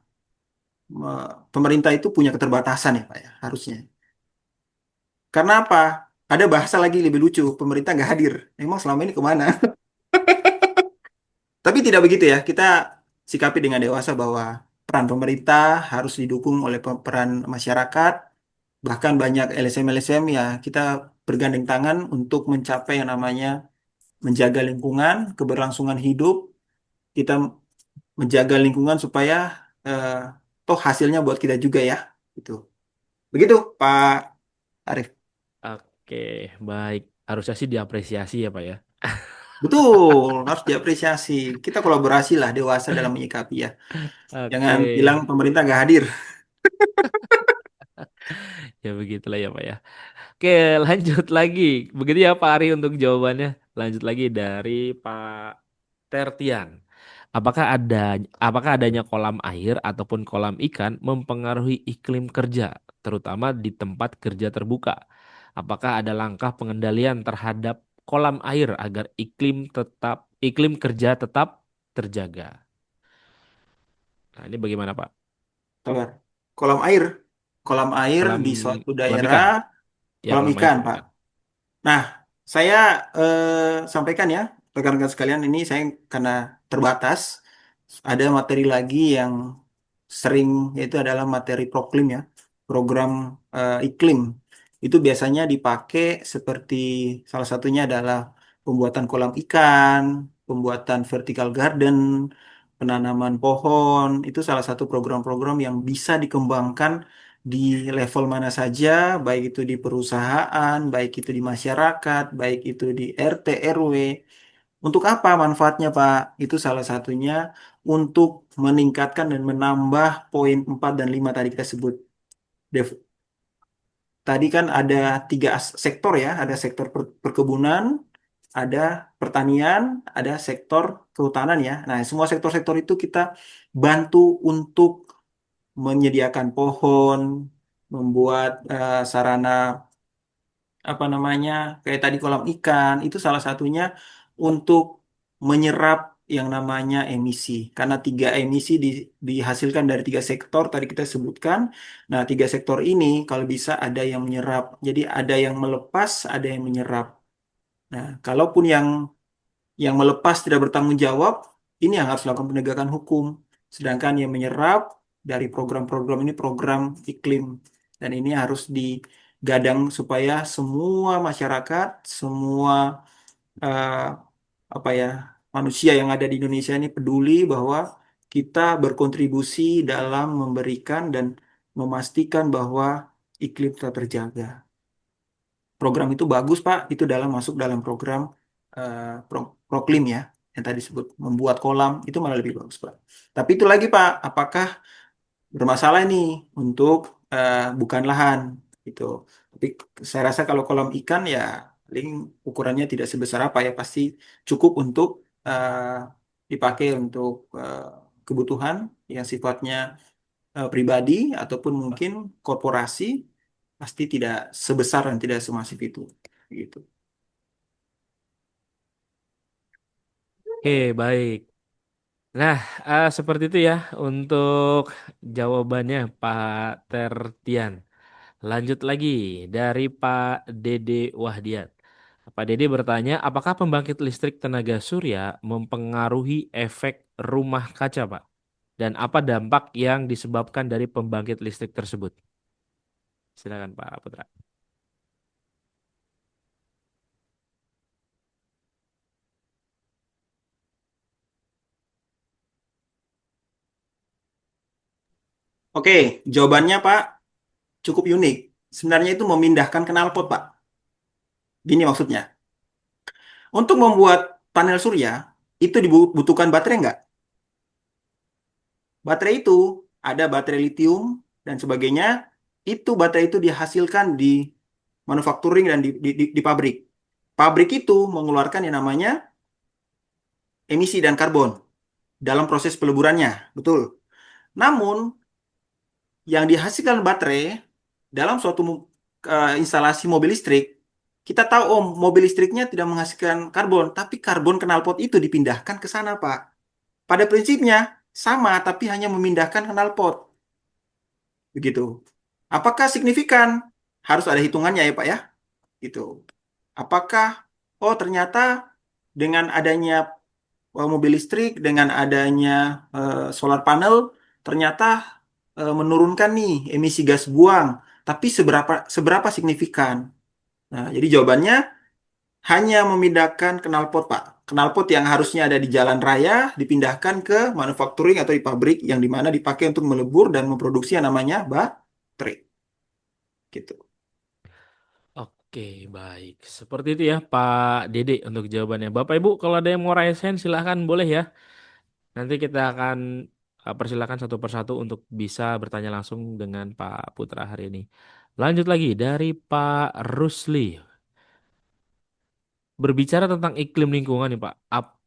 A: pemerintah itu punya keterbatasan ya Pak ya, harusnya. Karena apa? Ada bahasa lagi lebih lucu, pemerintah nggak hadir. Emang selama ini kemana? Tapi tidak begitu ya, kita sikapi dengan dewasa bahwa peran pemerintah harus didukung oleh peran masyarakat, bahkan banyak LSM-LSM ya, kita bergandeng tangan untuk mencapai yang namanya menjaga lingkungan, keberlangsungan hidup, kita menjaga lingkungan supaya eh, toh hasilnya buat kita juga ya. Gitu. Begitu Pak Arief.
B: Oke, baik. Harusnya sih diapresiasi ya, Pak ya.
A: Betul, harus diapresiasi. Kita kolaborasi lah dewasa dalam menyikapi ya. Jangan
B: Oke,
A: bilang pemerintah nggak hadir.
B: ya begitulah ya, Pak ya. Oke, lanjut lagi. Begitu ya, Pak Ari untuk jawabannya. Lanjut lagi dari Pak Tertian. Apakah adanya kolam air ataupun kolam ikan mempengaruhi iklim kerja, terutama di tempat kerja terbuka? Apakah ada langkah pengendalian terhadap kolam air agar iklim kerja tetap terjaga? Nah, ini bagaimana, Pak?
A: Sabar. Kolam air. Kolam air
B: Kolam
A: di suatu
B: kolam
A: daerah,
B: ikan. Ya,
A: kolam
B: kolam air,
A: ikan,
B: kolam
A: Pak.
B: ikan.
A: Nah, saya sampaikan ya, rekan-rekan sekalian, ini saya karena terbatas, ada materi lagi yang sering, yaitu adalah materi proklim ya, program iklim. Itu biasanya dipakai seperti salah satunya adalah pembuatan kolam ikan, pembuatan vertical garden, penanaman pohon. Itu salah satu program-program yang bisa dikembangkan di level mana saja, baik itu di perusahaan, baik itu di masyarakat, baik itu di RT RW. Untuk apa manfaatnya, Pak? Itu salah satunya untuk meningkatkan dan menambah poin 4 dan 5 tadi kita sebut. Dev- Tadi kan ada tiga sektor ya, ada sektor perkebunan, ada pertanian, ada sektor kehutanan ya. Nah, semua sektor-sektor itu kita bantu untuk menyediakan pohon, membuat sarana apa namanya kayak tadi kolam ikan itu salah satunya untuk menyerap yang namanya emisi karena tiga emisi dihasilkan dari tiga sektor tadi kita sebutkan. Nah, tiga sektor ini kalau bisa ada yang menyerap, jadi ada yang melepas, ada yang menyerap. Nah, kalaupun yang melepas tidak bertanggung jawab, ini yang harus dilakukan penegakan hukum. Sedangkan yang menyerap dari program-program ini program iklim. Dan ini harus digadang supaya semua masyarakat, semua eh, apa ya manusia yang ada di Indonesia ini peduli bahwa kita berkontribusi dalam memberikan dan memastikan bahwa iklim tetap terjaga. Program itu bagus, Pak. Itu masuk dalam program Proklim ya, yang tadi disebut membuat kolam itu malah lebih bagus, Pak. Tapi itu lagi, Pak, apakah bermasalah nih untuk bukan lahan gitu. Tapi saya rasa kalau kolam ikan ya paling ukurannya tidak sebesar apa ya, pasti cukup untuk dipakai untuk kebutuhan yang sifatnya pribadi ataupun mungkin korporasi, pasti tidak sebesar dan tidak semasif itu gitu.
B: Oke, baik. Nah, seperti itu ya untuk jawabannya Pak Tertian. Lanjut lagi dari Pak Dede Wahdiat. Pak Dede bertanya, apakah pembangkit listrik tenaga surya mempengaruhi efek rumah kaca, Pak? Dan apa dampak yang disebabkan dari pembangkit listrik tersebut? Silakan Pak Putra.
A: Oke, jawabannya Pak cukup unik. Sebenarnya itu memindahkan knalpot, Pak. Gini maksudnya. Untuk membuat panel surya, itu dibutuhkan baterai nggak? Baterai itu ada baterai litium dan sebagainya. Itu baterai itu dihasilkan di manufacturing dan di pabrik. Pabrik itu mengeluarkan yang namanya emisi dan karbon dalam proses peleburannya. Betul. Namun, yang dihasilkan baterai dalam suatu instalasi mobil listrik, kita tahu oh mobil listriknya tidak menghasilkan karbon, tapi karbon knalpot itu dipindahkan ke sana, Pak. Pada prinsipnya sama, tapi hanya memindahkan knalpot. Begitu. Apakah signifikan? Harus ada hitungannya ya, Pak ya. Gitu. Apakah oh ternyata dengan adanya mobil listrik, dengan adanya solar panel, ternyata menurunkan nih emisi gas buang. Tapi seberapa seberapa signifikan? Nah, jadi jawabannya hanya memindahkan knalpot, Pak. Knalpot yang harusnya ada di jalan raya dipindahkan ke manufacturing atau di pabrik yang dimana dipakai untuk melebur dan memproduksi yang namanya baterai. Gitu.
B: Oke, baik. Seperti itu ya Pak Dede untuk jawabannya. Bapak Ibu, kalau ada yang mau raise hand silahkan boleh ya. Nanti kita akan persilakan satu persatu untuk bisa bertanya langsung dengan Pak Putra hari ini. Lanjut lagi dari Pak Rusli. Berbicara tentang iklim lingkungan nih Pak.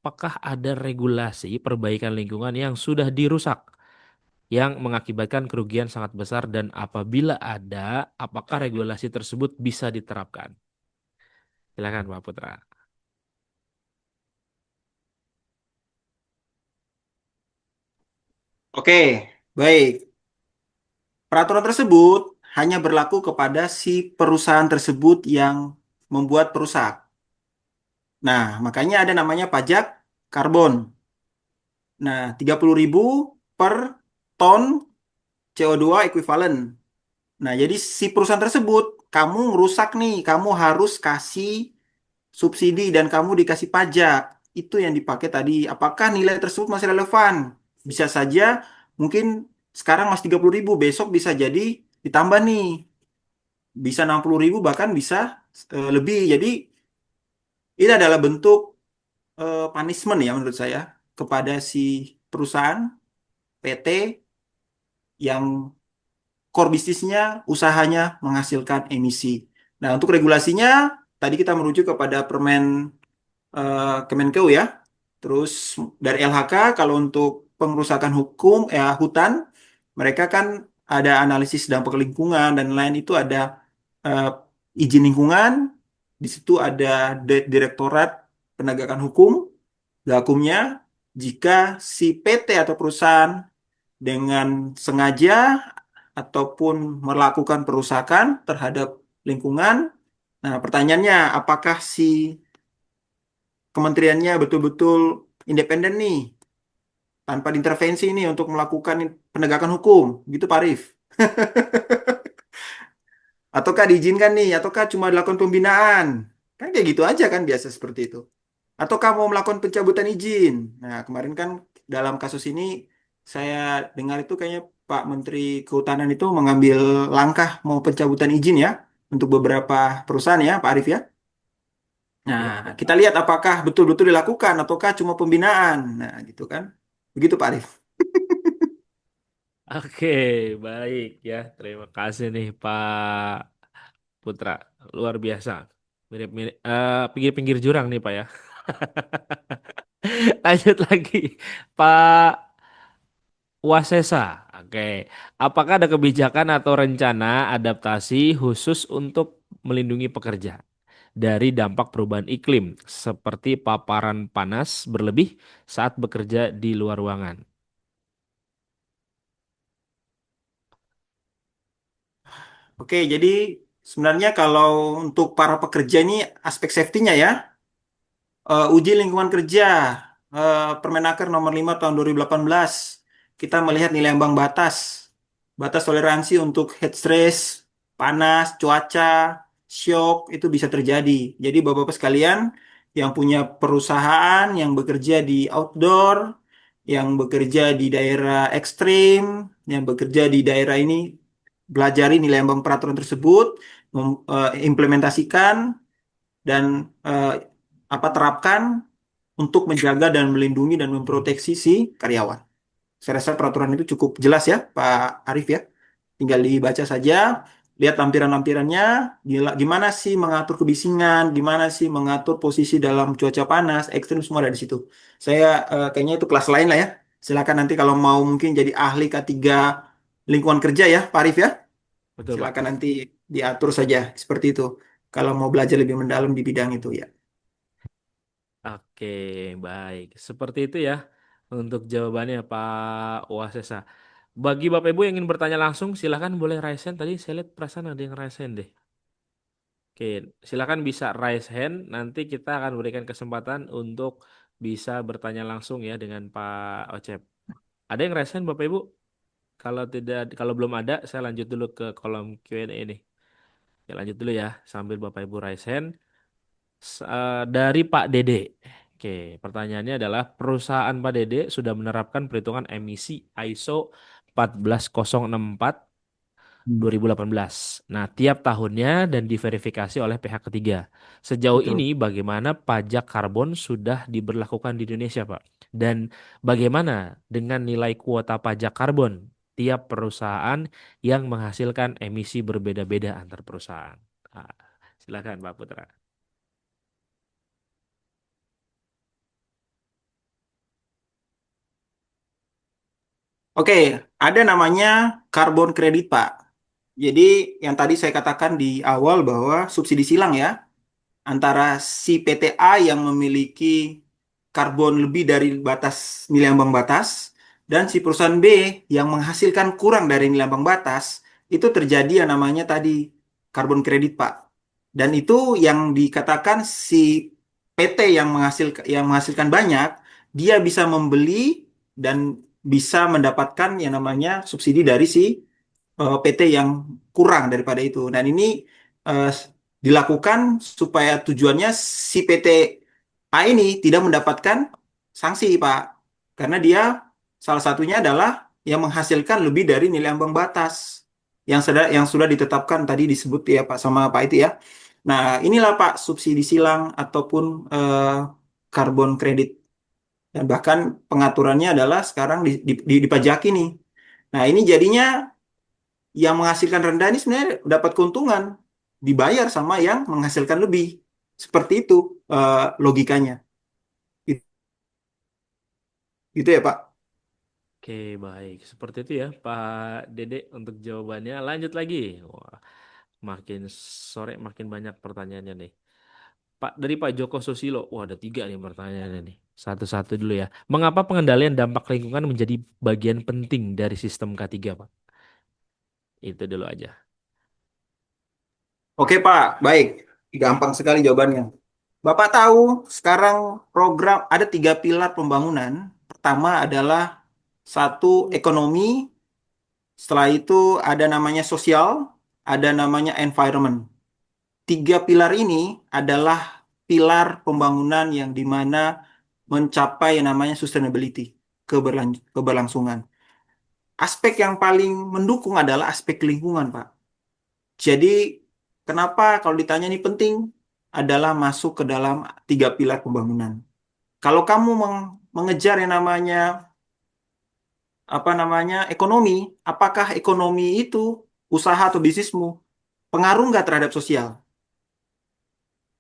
B: apakah ada regulasi perbaikan lingkungan yang sudah dirusak, yang mengakibatkan kerugian sangat besar dan apabila ada, apakah regulasi tersebut bisa diterapkan? Silakan Pak Putra.
A: Oke, baik. Peraturan tersebut hanya berlaku kepada si perusahaan tersebut yang membuat perusak. Nah, makanya ada namanya pajak karbon. Nah, 30.000 per ton CO2 ekuivalen. Nah, jadi si perusahaan tersebut, kamu ngerusak nih, kamu harus kasih subsidi dan kamu dikasih pajak. Itu yang dipakai tadi. Apakah nilai tersebut masih relevan? Bisa saja mungkin sekarang masih 30.000, besok bisa jadi ditambah nih. Bisa 60.000 bahkan bisa lebih. Jadi ini adalah bentuk punishment ya menurut saya kepada si perusahaan PT yang core bisnisnya, usahanya menghasilkan emisi. Nah, untuk regulasinya, tadi kita merujuk kepada Permen Kemenkeu ya. Terus dari LHK, kalau untuk pengerusakan hukum, hutan, mereka kan ada analisis dampak lingkungan dan lain itu ada eh, izin lingkungan, di situ ada Direktorat Penegakan Hukum, Gakumnya, jika si PT atau perusahaan dengan sengaja ataupun melakukan perusakan terhadap lingkungan. Nah, pertanyaannya, apakah si kementeriannya betul-betul independen nih, tanpa diintervensi nih untuk melakukan penegakan hukum, gitu Pak Arif? Ataukah diizinkan nih, ataukah cuma dilakukan pembinaan? Kan kayak gitu aja kan biasa seperti itu. Ataukah mau melakukan pencabutan izin? Nah, kemarin kan dalam kasus ini saya dengar itu kayaknya Pak Menteri Kehutanan itu mengambil langkah mau pencabutan izin ya untuk beberapa perusahaan ya, Pak Arif ya. Nah,
B: Ya, betul
A: kita
B: Pak.
A: lihat apakah betul-betul dilakukan ataukah cuma pembinaan. Nah, gitu kan. Begitu Pak Arif.
B: Oke, baik ya. Terima kasih nih Pak Putra. Luar biasa. Mirip-mirip pinggir-pinggir jurang nih Pak ya. Lanjut lagi. Pak Wasesa. Oke. Apakah ada kebijakan atau rencana adaptasi khusus untuk melindungi pekerja dari dampak perubahan iklim seperti paparan panas berlebih saat bekerja di luar ruangan?
A: Oke, jadi sebenarnya kalau untuk para pekerja ini aspek safety-nya ya, uji lingkungan kerja Permenaker nomor 5 tahun 2018 kita melihat nilai ambang batas toleransi untuk heat stress, panas, cuaca, shock itu bisa terjadi. Jadi Bapak-bapak sekalian yang punya perusahaan yang bekerja di outdoor, yang bekerja di daerah ekstrim, yang bekerja di daerah ini belajari nilai ambang peraturan tersebut, implementasikan dan eh, terapkan untuk menjaga dan melindungi dan memproteksi si karyawan. Saya rasa peraturan itu cukup jelas ya, Pak Arif ya. Tinggal dibaca saja, lihat lampiran-lampirannya, gimana sih mengatur kebisingan, gimana sih mengatur posisi dalam cuaca panas, ekstrim semua ada di situ. Saya kayaknya itu kelas lain lah ya. Silakan nanti kalau mau mungkin jadi ahli K3 lingkungan kerja ya, Pak Arif ya.
B: Betul,
A: Silakan
B: Pak.
A: nanti diatur saja seperti itu. Kalau mau belajar lebih mendalam di bidang itu ya.
B: Oke, baik. Seperti itu ya untuk jawabannya Pak Wasesa. Bagi Bapak Ibu yang ingin bertanya langsung, silahkan boleh raise hand. Tadi saya lihat perasaan ada yang raise hand deh. Oke, silakan bisa raise hand. Nanti kita akan berikan kesempatan untuk bisa bertanya langsung ya dengan Pak Ocep. Ada yang raise hand Bapak Ibu? Kalau tidak, kalau belum ada, saya lanjut dulu ke kolom Q&A ini. Ya, lanjut dulu ya, sambil Bapak Ibu raise hand. Dari Pak Dede. Oke, pertanyaannya adalah perusahaan Pak Dede sudah menerapkan perhitungan emisi ISO 14064
A: Hmm,
B: 2018. Nah, tiap tahunnya dan diverifikasi oleh pihak ketiga. Sejauh ini
A: betul.
B: bagaimana pajak karbon sudah diberlakukan di Indonesia, Pak? Dan bagaimana dengan nilai kuota pajak karbon tiap perusahaan yang menghasilkan emisi berbeda-beda antar perusahaan? Ah, silakan Pak Putra.
A: Oke, ada namanya karbon kredit, Pak. Jadi yang tadi saya katakan di awal bahwa subsidi silang ya, antara si PTA yang memiliki karbon lebih dari batas nilai ambang batas dan si perusahaan B yang menghasilkan kurang dari nilai ambang batas, itu terjadi yang namanya tadi karbon kredit, Pak. Dan itu yang dikatakan si PT yang menghasilkan banyak, dia bisa membeli dan bisa mendapatkan yang namanya subsidi dari si PT yang kurang daripada itu. Dan ini eh, dilakukan supaya tujuannya si PT A ini tidak mendapatkan sanksi, Pak. Karena dia salah satunya adalah yang menghasilkan lebih dari nilai ambang batas yang sudah ditetapkan tadi disebut ya Pak sama Pak itu ya. Nah, inilah Pak subsidi silang ataupun karbon kredit. Dan bahkan pengaturannya adalah sekarang dipajaki nih. Nah, ini jadinya yang menghasilkan rendah ini sebenarnya dapat keuntungan dibayar sama yang menghasilkan lebih. Seperti itu logikanya. Gitu, gitu ya, Pak.
B: Oke, baik. Seperti itu ya, Pak Dede untuk jawabannya. Lanjut lagi. Wah, makin sore makin banyak pertanyaannya nih. Pak dari Pak Joko Susilo. Wah, ada tiga nih pertanyaannya nih. Satu-satu dulu ya. Mengapa pengendalian dampak lingkungan menjadi bagian penting dari sistem K3, Pak? Itu dulu aja.
A: Oke, Pak. Baik. Gampang sekali jawabannya. Bapak tahu sekarang program ada 3 pilar pembangunan. Pertama adalah satu ekonomi, setelah itu ada namanya sosial, ada namanya environment. 3 pilar ini adalah pilar pembangunan yang dimana mencapai yang namanya sustainability, keberlangsungan. Aspek yang paling mendukung adalah aspek lingkungan, Pak. Jadi, kenapa kalau ditanya ini penting adalah masuk ke dalam 3 pilar pembangunan. Kalau kamu mengejar yang namanya apa namanya ekonomi, apakah ekonomi itu usaha atau bisnismu pengaruh nggak terhadap sosial?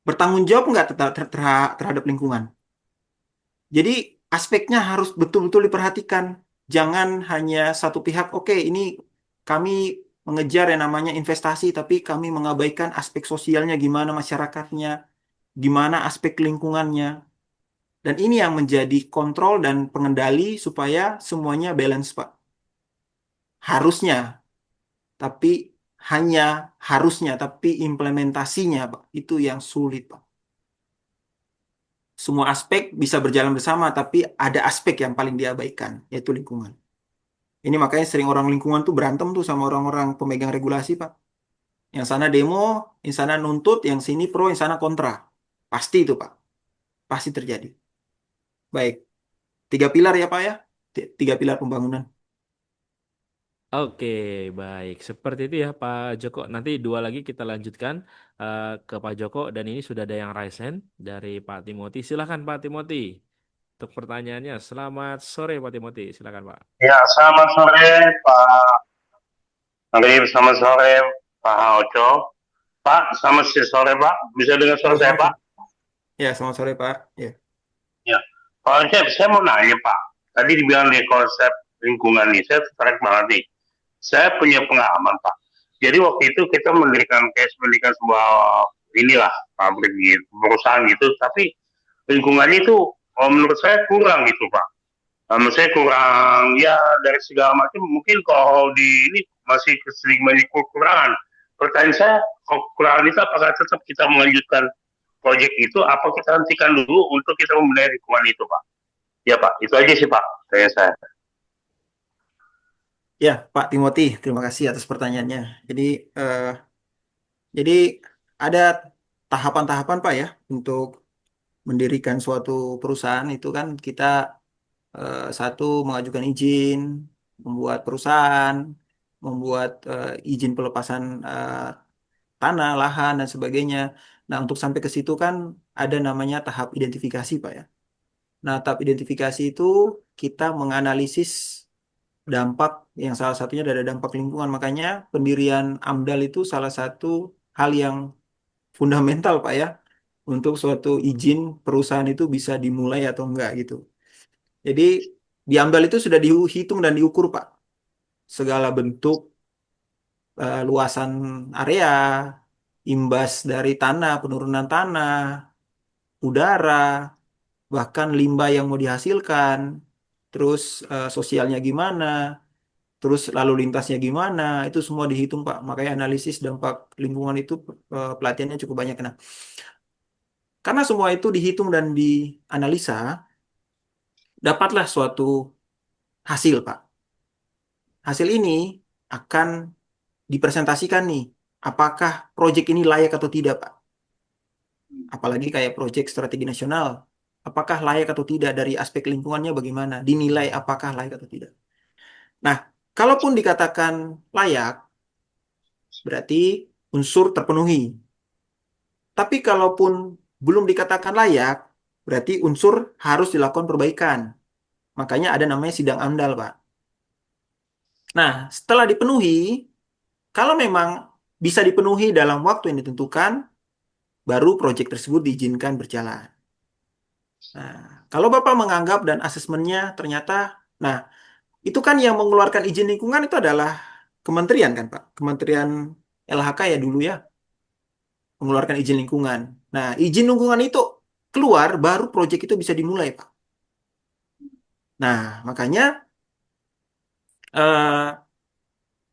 A: Bertanggung jawab nggak terhadap lingkungan? Jadi aspeknya harus betul-betul diperhatikan. Jangan hanya satu pihak, oke, ini kami mengejar yang namanya investasi, tapi kami mengabaikan aspek sosialnya, gimana masyarakatnya, gimana aspek lingkungannya. Dan ini yang menjadi kontrol dan pengendali supaya semuanya balance, Pak. Harusnya, tapi hanya harusnya, tapi implementasinya, Pak, itu yang sulit, Pak. Semua aspek bisa berjalan bersama, tapi ada aspek yang paling diabaikan, yaitu lingkungan. Ini makanya sering orang lingkungan tuh berantem tuh sama orang-orang pemegang regulasi, Pak. Yang sana demo, yang sana nuntut, yang sini pro, yang sana kontra. Pasti itu, Pak. Pasti terjadi. Baik. 3 pilar ya, Pak ya. 3 pilar pembangunan.
B: Oke, baik. Seperti itu ya Pak Joko. Nanti dua lagi kita lanjutkan ke Pak Joko dan ini sudah ada yang raise hand dari Pak Timothy. Silakan Pak Timothy untuk pertanyaannya. Selamat sore Pak Timothy. Silakan Pak.
C: Ya, selamat sore Pak Arif, selamat sore Pak Oco. Pak, selamat sore Pak. Bisa dengar
A: Oh,
C: suara saya
A: selamat
C: Pak?
A: sore. Ya, selamat sore, Pak. Ya.
C: Ya. Pak Oce, saya mau nanya Pak. Tadi dibilang di konsep lingkungan nih, saya tertarik banget nih. Saya punya pengalaman Pak. Jadi waktu itu kita mendirikan sebuah inilah pabrik gitu, perusahaan gitu, tapi lingkungannya itu menurut saya kurang gitu Pak. Menurut saya kurang ya dari segala macam mungkin kalau di ini masih sering banyak kekurangan. Pertanyaan saya kekurangan itu apakah tetap kita melanjutkan proyek itu apa kita hentikan dulu untuk kita membenahi lingkungan itu Pak? Ya Pak, itu aja sih Pak tanya saya.
A: Ya, Pak Timothy, terima kasih atas pertanyaannya. Jadi, eh, jadi ada tahapan-tahapan, Pak ya, untuk mendirikan suatu perusahaan itu kan kita satu mengajukan izin, membuat perusahaan, membuat izin pelepasan tanah, lahan dan sebagainya. Nah, untuk sampai ke situ kan ada namanya tahap identifikasi, Pak ya. Nah, tahap identifikasi itu kita menganalisis dampak yang salah satunya ada dampak lingkungan. Makanya pendirian AMDAL itu salah satu hal yang fundamental, Pak ya, untuk suatu izin perusahaan itu bisa dimulai atau enggak gitu. Jadi Di AMDAL itu sudah dihitung dan diukur, Pak. Segala bentuk luasan area, imbas dari tanah, penurunan tanah, udara, bahkan limbah yang mau dihasilkan, terus sosialnya gimana, terus lalu lintasnya gimana, itu semua dihitung, Pak. Makanya analisis dampak lingkungan itu pelatihannya cukup banyak. Nah, karena semua itu dihitung dan dianalisa, dapatlah suatu hasil, Pak. Hasil ini akan dipresentasikan nih, apakah proyek ini layak atau tidak, Pak. Apalagi kayak proyek strategi nasional, apakah layak atau tidak dari aspek lingkungannya bagaimana, dinilai apakah layak atau tidak. Nah, kalaupun dikatakan layak, berarti unsur terpenuhi. Tapi kalaupun belum dikatakan layak, berarti unsur harus dilakukan perbaikan. Makanya ada namanya sidang AMDAL, Pak. Nah, setelah dipenuhi, kalau memang bisa dipenuhi dalam waktu yang ditentukan, baru proyek tersebut diizinkan berjalan. Nah, kalau Bapak menganggap dan asesmennya ternyata, nah, itu kan yang mengeluarkan izin lingkungan itu adalah kementerian kan, Pak? Kementerian LHK ya dulu ya, mengeluarkan izin lingkungan. Nah, izin lingkungan itu keluar, baru proyek itu bisa dimulai, Pak. Nah, makanya eh,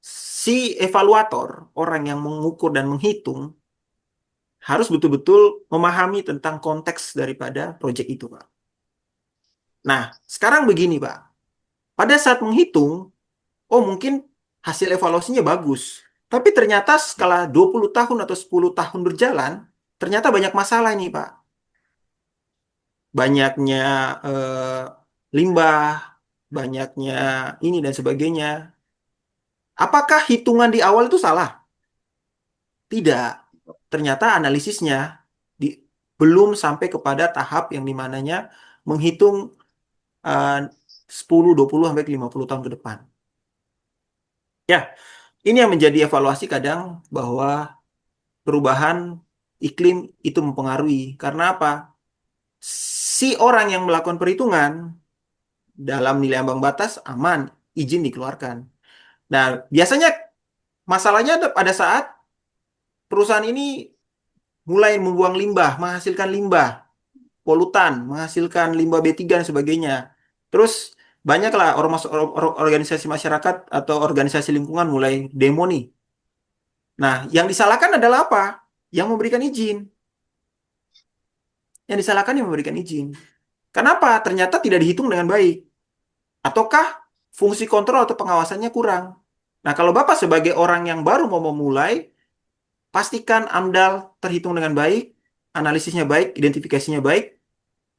A: si evaluator, orang yang mengukur dan menghitung, harus betul-betul memahami tentang konteks daripada proyek itu, Pak. Nah, sekarang begini, Pak. Pada saat menghitung, oh mungkin hasil evaluasinya bagus. Tapi ternyata skala 20 tahun atau 10 tahun berjalan, ternyata banyak masalah ini, Pak. Banyaknya limbah, banyaknya ini dan sebagainya. Apakah hitungan di awal itu salah? Tidak. Ternyata analisisnya di, belum sampai kepada tahap yang dimananya menghitung eh, 10, 20, sampai 50 tahun ke depan. Ya, ini yang menjadi evaluasi kadang bahwa perubahan iklim itu mempengaruhi. Karena apa? Si orang yang melakukan perhitungan dalam nilai ambang batas aman, izin dikeluarkan. Nah, biasanya masalahnya ada pada saat perusahaan ini mulai membuang limbah, menghasilkan limbah, polutan, menghasilkan limbah B3 dan sebagainya. Terus banyaklah organisasi masyarakat atau organisasi lingkungan mulai demo nih. Nah, yang disalahkan adalah apa? Yang memberikan izin. Yang disalahkan yang memberikan izin. Kenapa? Ternyata tidak dihitung dengan baik. Ataukah fungsi kontrol atau pengawasannya kurang? Nah, kalau Bapak sebagai orang yang baru mau memulai, pastikan AMDAL terhitung dengan baik, analisisnya baik, identifikasinya baik.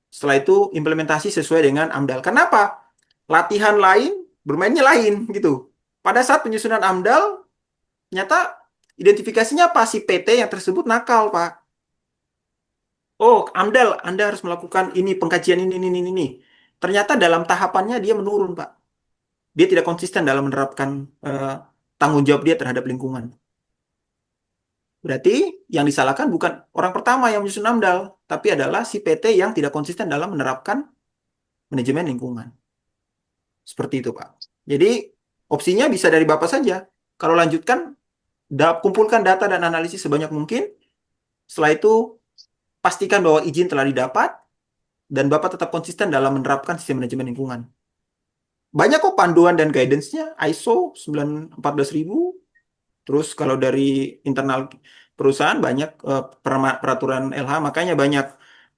A: Setelah itu implementasi sesuai dengan AMDAL. Kenapa? Latihan lain, bermainnya lain gitu. Pada saat penyusunan AMDAL, ternyata identifikasinya apa? Si PT yang tersebut nakal, Pak. Oh, AMDAL, Anda harus melakukan ini, pengkajian ini. Ternyata dalam tahapannya dia menurun, Pak. Dia tidak konsisten dalam menerapkan eh, tanggung jawab dia terhadap lingkungan. Berarti yang disalahkan bukan orang pertama yang menyusun AMDAL, tapi adalah si PT yang tidak konsisten dalam menerapkan manajemen lingkungan. Seperti itu, Pak. Jadi opsinya bisa dari Bapak saja. Kalau lanjutkan, kumpulkan data dan analisis sebanyak mungkin. Setelah itu, pastikan bahwa izin telah didapat dan Bapak tetap konsisten dalam menerapkan sistem manajemen lingkungan. Banyak kok panduan dan guidance-nya, ISO 14000. Terus kalau dari internal perusahaan banyak peraturan LH, makanya banyak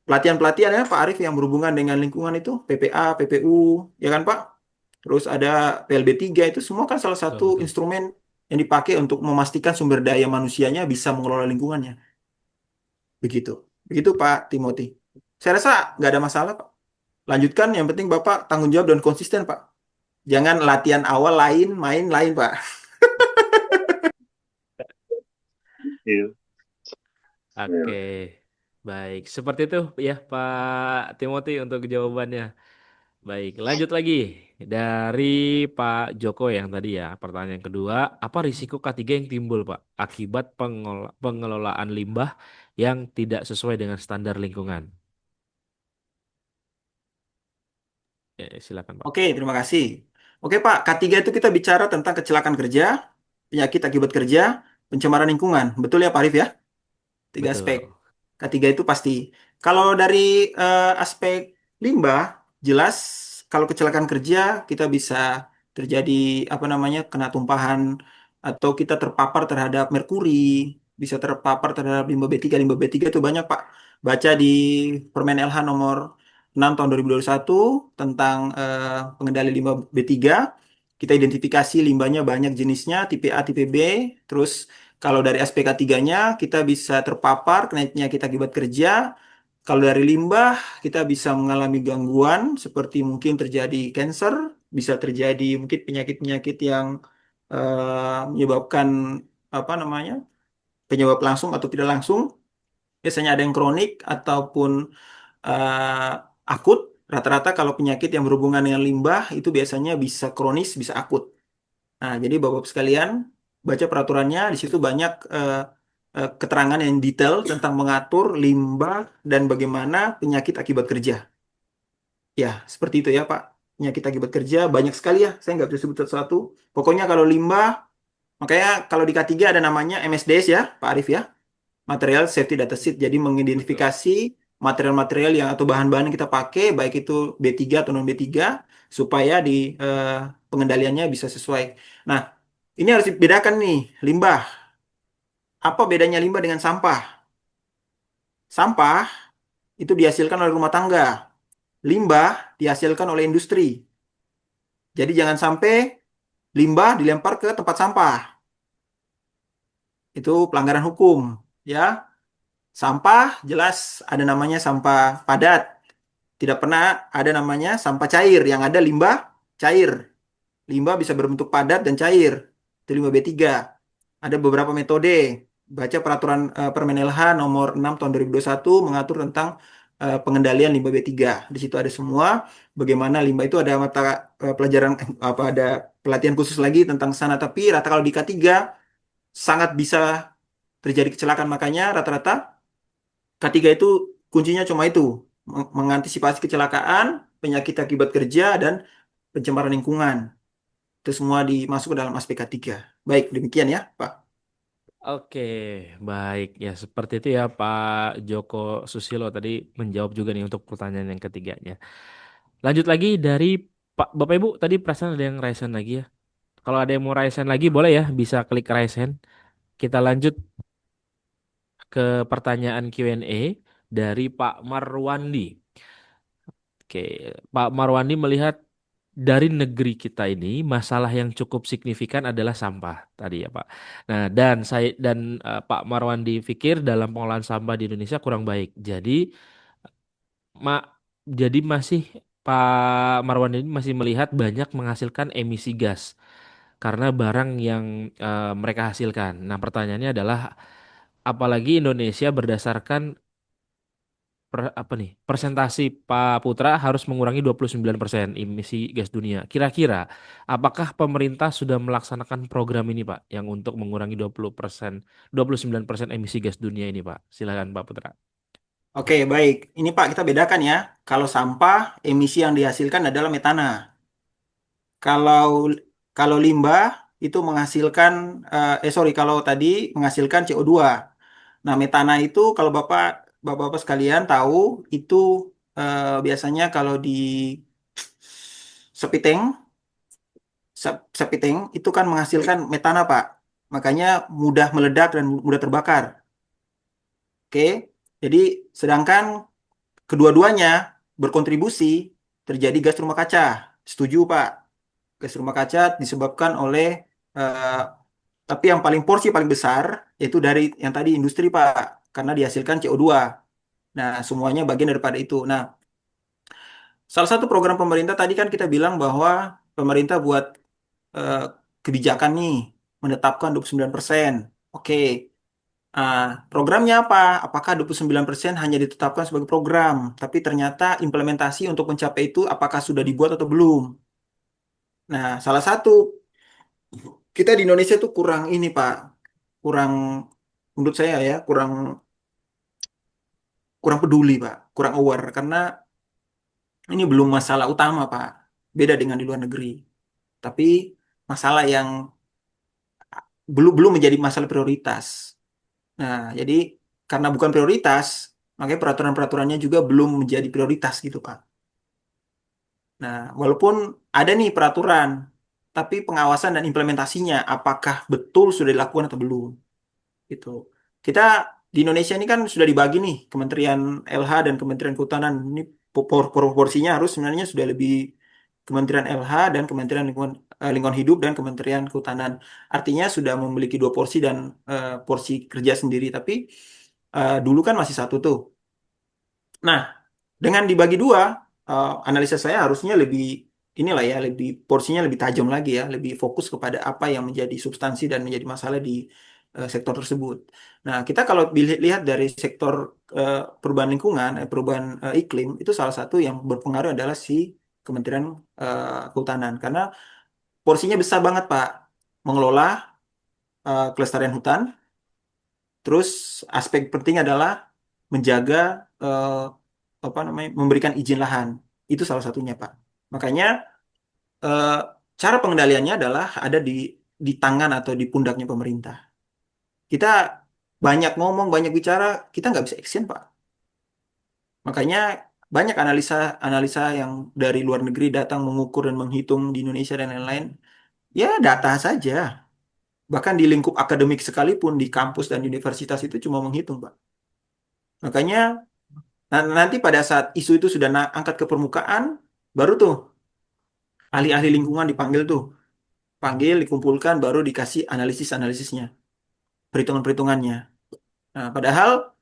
A: pelatihan-pelatihan ya Pak Arif yang berhubungan dengan lingkungan itu, PPA, PPU, ya kan Pak? Terus ada PLB 3 itu semua kan salah
B: Betul,
A: satu
B: betul.
A: instrumen yang dipakai untuk memastikan sumber daya manusianya bisa mengelola lingkungannya. Begitu. Begitu Pak Timothy. Saya rasa nggak ada masalah Pak. Lanjutkan, yang penting Bapak tanggung jawab dan konsisten Pak. Jangan latihan awal lain, main lain Pak.
C: Iya.
B: Oke, baik. Seperti itu ya Pak Timothy untuk jawabannya. Baik, lanjut lagi dari Pak Joko yang tadi ya. Pertanyaan kedua, apa risiko ketiga yang timbul Pak akibat pengelolaan limbah yang tidak sesuai dengan standar lingkungan? Silakan Pak.
A: Oke, terima kasih. Oke, Pak. K3 itu kita bicara tentang kecelakaan kerja, penyakit akibat kerja, pencemaran lingkungan. Betul ya, Pak Arif ya? Tiga aspek.
B: Betul.
A: Ketiga itu pasti. Kalau dari aspek limbah, jelas kalau kecelakaan kerja kita bisa terjadi apa namanya kena tumpahan atau kita terpapar terhadap merkuri, bisa terpapar terhadap limbah B3. Limbah B3 itu banyak Pak. Baca di Permen LH nomor 6 tahun 2021 tentang pengendali limbah B3. Kita identifikasi limbahnya banyak jenisnya, tipe A, tipe B, terus kalau dari aspek ketiganya, kita bisa terpapar kena penyakit akibat kerja. Kalau dari limbah, kita bisa mengalami gangguan seperti mungkin terjadi cancer, bisa terjadi mungkin penyakit-penyakit yang menyebabkan apa namanya penyebab langsung atau tidak langsung. Biasanya ada yang kronik ataupun akut. Rata-rata kalau penyakit yang berhubungan dengan limbah itu biasanya bisa kronis, bisa akut. Nah, jadi Bapak sekalian baca peraturannya di situ banyak keterangan yang detail tentang mengatur limbah dan bagaimana penyakit akibat kerja. Ya, seperti itu ya Pak. Penyakit akibat kerja banyak sekali ya. Saya nggak bisa sebut satu-satu. Pokoknya kalau limbah, makanya kalau di K3 ada namanya MSDS ya, Pak Arif ya. Material Safety Data Sheet. Jadi
B: Betul.
A: mengidentifikasi material-material yang atau bahan-bahan yang kita pakai, baik itu B3 atau non B3, supaya di pengendaliannya bisa sesuai. Nah, ini harus dibedakan nih, limbah. Apa bedanya limbah dengan sampah? Sampah itu dihasilkan oleh rumah tangga. Limbah dihasilkan oleh industri. Jadi jangan sampai limbah dilempar ke tempat sampah. Itu pelanggaran hukum, ya. Sampah jelas ada namanya sampah padat. Tidak pernah ada namanya sampah cair, yang ada limbah cair. Limbah bisa berbentuk padat dan cair. Itu limbah B3. Ada beberapa metode. Baca peraturan Permen LH nomor 6 tahun 2021 mengatur tentang pengendalian limbah B3. Di situ ada semua bagaimana limbah itu ada mata pelajaran apa ada pelatihan khusus lagi tentang sana, tapi rata kalau di K3 sangat bisa terjadi kecelakaan, makanya rata-rata K3 itu kuncinya cuma itu, mengantisipasi kecelakaan, penyakit akibat kerja dan pencemaran lingkungan. Itu semua dimasuk ke dalam aspek K3. Baik, demikian ya, Pak.
B: Oke, baik ya seperti itu ya Pak Joko Susilo tadi menjawab juga nih untuk pertanyaan yang ketiganya. Lanjut lagi dari Pak Bapak Ibu tadi perasaan ada yang raise hand lagi ya. Kalau ada yang mau raise hand lagi boleh ya bisa klik raise hand. Kita lanjut ke pertanyaan Q&A dari Pak Marwandi. Oke, Pak Marwandi melihat dari negeri kita ini masalah yang cukup signifikan adalah sampah tadi ya Pak. Nah, Pak Marwandi pikir dalam pengolahan sampah di Indonesia kurang baik. Ma, jadi masih Pak Marwandi ini masih melihat banyak menghasilkan emisi gas karena barang yang mereka hasilkan. Nah, pertanyaannya adalah apalagi Indonesia berdasarkan apa nih persentasi Pak Putra harus mengurangi 29% emisi gas dunia. Kira-kira apakah pemerintah sudah melaksanakan program ini Pak yang untuk mengurangi 29% emisi gas dunia ini Pak? Silakan Pak Putra.
A: Oke, baik. Ini Pak, kita bedakan ya. Kalau sampah, emisi yang dihasilkan adalah metana. Kalau kalau limbah itu menghasilkan sorry, kalau tadi menghasilkan CO2. Nah, metana itu kalau Bapak-bapak sekalian tahu itu biasanya kalau di sepi sepi tank itu kan menghasilkan metana, Pak. Makanya mudah meledak dan mudah terbakar. Oke. Jadi sedangkan kedua-duanya berkontribusi terjadi gas rumah kaca. Setuju, Pak? Gas rumah kaca disebabkan oleh eh, tapi yang paling porsi paling besar yaitu dari yang tadi industri, Pak, karena dihasilkan CO2. Nah, semuanya bagian daripada itu. Nah, salah satu program pemerintah tadi kan kita bilang bahwa pemerintah buat eh, kebijakan nih menetapkan 29%. Oke. Programnya apa? Apakah 29% hanya ditetapkan sebagai program, tapi ternyata implementasi untuk mencapai itu apakah sudah dibuat atau belum? Nah, salah satu kita di Indonesia tuh kurang ini, Pak. Kurang menurut saya ya, kurang kurang peduli, Pak. Kurang aware karena Ini belum masalah utama, Pak. Beda dengan di luar negeri. Tapi masalah yang belum belum menjadi masalah prioritas. Nah, jadi karena bukan prioritas, makanya peraturan-peraturannya juga belum menjadi prioritas gitu, Pak. Nah, walaupun ada nih peraturan, tapi pengawasan dan implementasinya apakah betul sudah dilakukan atau belum? Gitu. Kita di Indonesia ini kan sudah dibagi nih Kementerian LH dan Kementerian Kehutanan. Ini proporsinya harus sebenarnya sudah lebih Kementerian LH dan Kementerian Lingkungan Hidup dan Kementerian Kehutanan. Artinya sudah memiliki dua porsi dan porsi kerja sendiri. Tapi dulu kan masih satu tuh. Nah, dengan dibagi dua, analisa saya harusnya lebih inilah ya, lebih porsinya lebih tajam lagi ya, lebih fokus kepada apa yang menjadi substansi dan menjadi masalah di sektor tersebut. Nah, kita kalau lihat dari sektor perubahan lingkungan, perubahan iklim, itu salah satu yang berpengaruh adalah si Kementerian Kehutanan, karena porsinya besar banget, Pak, mengelola kelestarian hutan. Terus aspek penting adalah menjaga eh, apa namanya, memberikan izin lahan. Itu salah satunya, Pak. Makanya eh, cara pengendaliannya adalah ada di tangan atau di pundaknya pemerintah. Kita banyak ngomong, banyak bicara, kita nggak bisa action, Pak. Makanya banyak analisa yang dari luar negeri datang mengukur dan menghitung di Indonesia dan lain-lain. Ya data saja. Bahkan di lingkup akademik sekalipun di kampus dan universitas itu cuma menghitung, Pak. Makanya nanti pada saat isu itu sudah angkat ke permukaan, baru tuh ahli-ahli lingkungan dipanggil tuh. Panggil, dikumpulkan, baru dikasih analisis-analisisnya, perhitungan-perhitungannya. Nah, padahal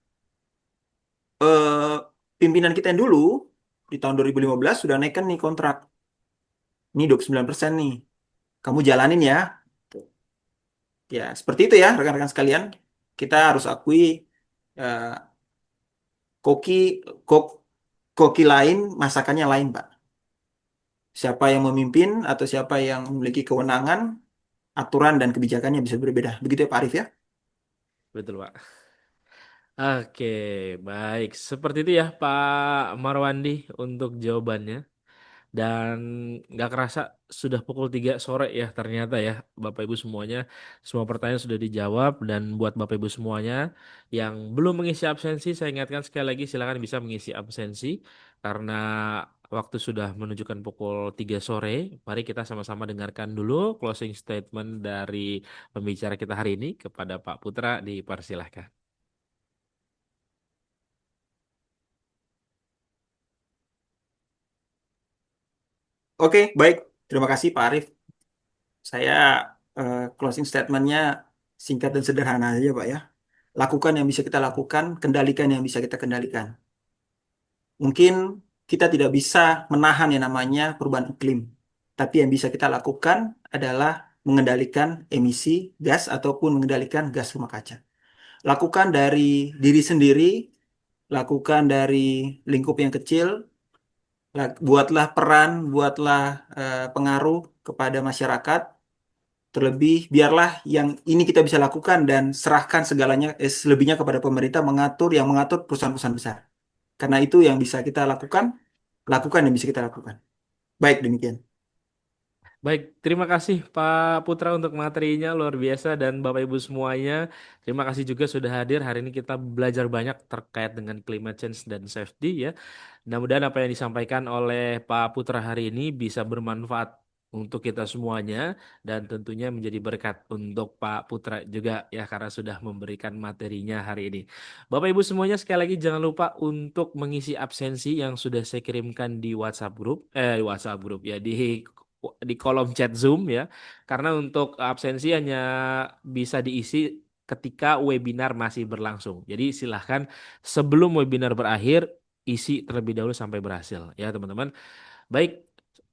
A: eh, pimpinan kita yang dulu di tahun 2015 sudah naikkan nih kontrak. Ini 29% nih. Kamu jalanin ya. Ya, seperti itu ya rekan-rekan sekalian. Kita harus akui eh, koki kok koki lain, masakannya lain, Pak. Siapa yang memimpin atau siapa yang memiliki kewenangan, aturan dan kebijakannya bisa berbeda. Begitu ya Pak Arif ya?
B: Betul, Pak. Oke, baik. Seperti itu ya, Pak Marwandi untuk jawabannya. Dan nggak kerasa sudah pukul 3 sore ya ternyata ya Bapak Ibu semuanya. Semua pertanyaan sudah dijawab dan buat Bapak Ibu semuanya yang belum mengisi absensi saya ingatkan sekali lagi silakan bisa mengisi absensi karena waktu sudah menunjukkan pukul 3 sore. Mari kita sama-sama dengarkan dulu closing statement dari pembicara kita hari ini kepada Pak Putra dipersilahkan.
A: Oke, baik. Terima kasih Pak Arif. Saya closing statementnya singkat dan sederhana aja Pak ya. Lakukan yang bisa kita lakukan, kendalikan yang bisa kita kendalikan. Mungkin kita tidak bisa menahan yang namanya perubahan iklim. Tapi yang bisa kita lakukan adalah mengendalikan emisi gas ataupun mengendalikan gas rumah kaca. Lakukan dari diri sendiri, lakukan dari lingkup yang kecil, buatlah peran, buatlah pengaruh kepada masyarakat. Terlebih, biarlah yang ini kita bisa lakukan dan serahkan segalanya, selebihnya kepada pemerintah yang mengatur perusahaan-perusahaan besar. Karena itu yang bisa kita lakukan yang bisa kita lakukan. Baik, demikian.
B: Baik, terima kasih Pak Putra untuk materinya luar biasa dan Bapak Ibu semuanya. Terima kasih juga sudah hadir. Hari ini kita belajar banyak terkait dengan climate change dan safety ya. Mudah-mudahan apa yang disampaikan oleh Pak Putra hari ini bisa bermanfaat untuk kita semuanya dan tentunya menjadi berkat untuk Pak Putra juga ya karena sudah memberikan materinya hari ini. Bapak Ibu semuanya sekali lagi jangan lupa untuk mengisi absensi yang sudah saya kirimkan di WhatsApp grup ya di kolom chat Zoom ya. Karena untuk absensi hanya bisa diisi ketika webinar masih berlangsung. Jadi silahkan sebelum webinar berakhir isi terlebih dahulu sampai berhasil ya teman-teman. Baik,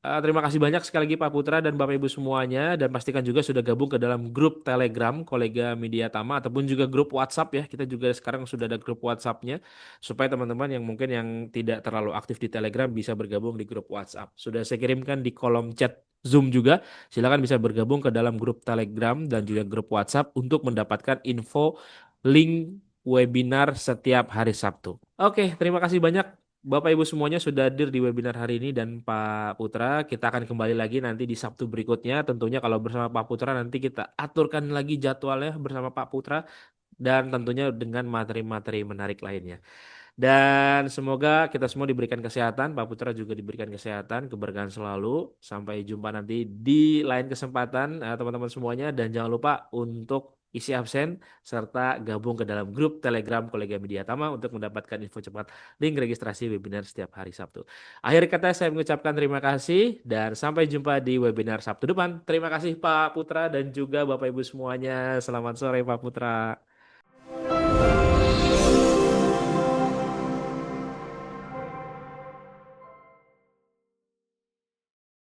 B: terima kasih banyak sekali lagi Pak Putra dan Bapak Ibu semuanya dan pastikan juga sudah gabung ke dalam grup Telegram Kolega Media Tama ataupun juga grup WhatsApp ya. Kita juga sekarang sudah ada grup WhatsAppnya supaya teman-teman yang mungkin yang tidak terlalu aktif di Telegram bisa bergabung di grup WhatsApp. Sudah saya kirimkan di kolom chat Zoom juga. Silakan bisa bergabung ke dalam grup Telegram dan juga grup WhatsApp untuk mendapatkan info link webinar setiap hari Sabtu. Oke, terima kasih banyak Bapak Ibu semuanya sudah hadir di webinar hari ini dan Pak Putra. Kita akan kembali lagi nanti di Sabtu berikutnya. Tentunya kalau bersama Pak Putra nanti kita aturkan lagi jadwalnya bersama Pak Putra dan tentunya dengan materi-materi menarik lainnya. Dan semoga kita semua diberikan kesehatan, Pak Putra juga diberikan kesehatan, keberkahan selalu. Sampai jumpa nanti di lain kesempatan, teman-teman semuanya. Dan jangan lupa untuk isi absen serta gabung ke dalam grup Telegram Kolegium Media Tama untuk mendapatkan info cepat link registrasi webinar setiap hari Sabtu. Akhir kata saya mengucapkan terima kasih dan sampai jumpa di webinar Sabtu depan. Terima kasih Pak Putra dan juga Bapak Ibu semuanya. Selamat sore Pak Putra.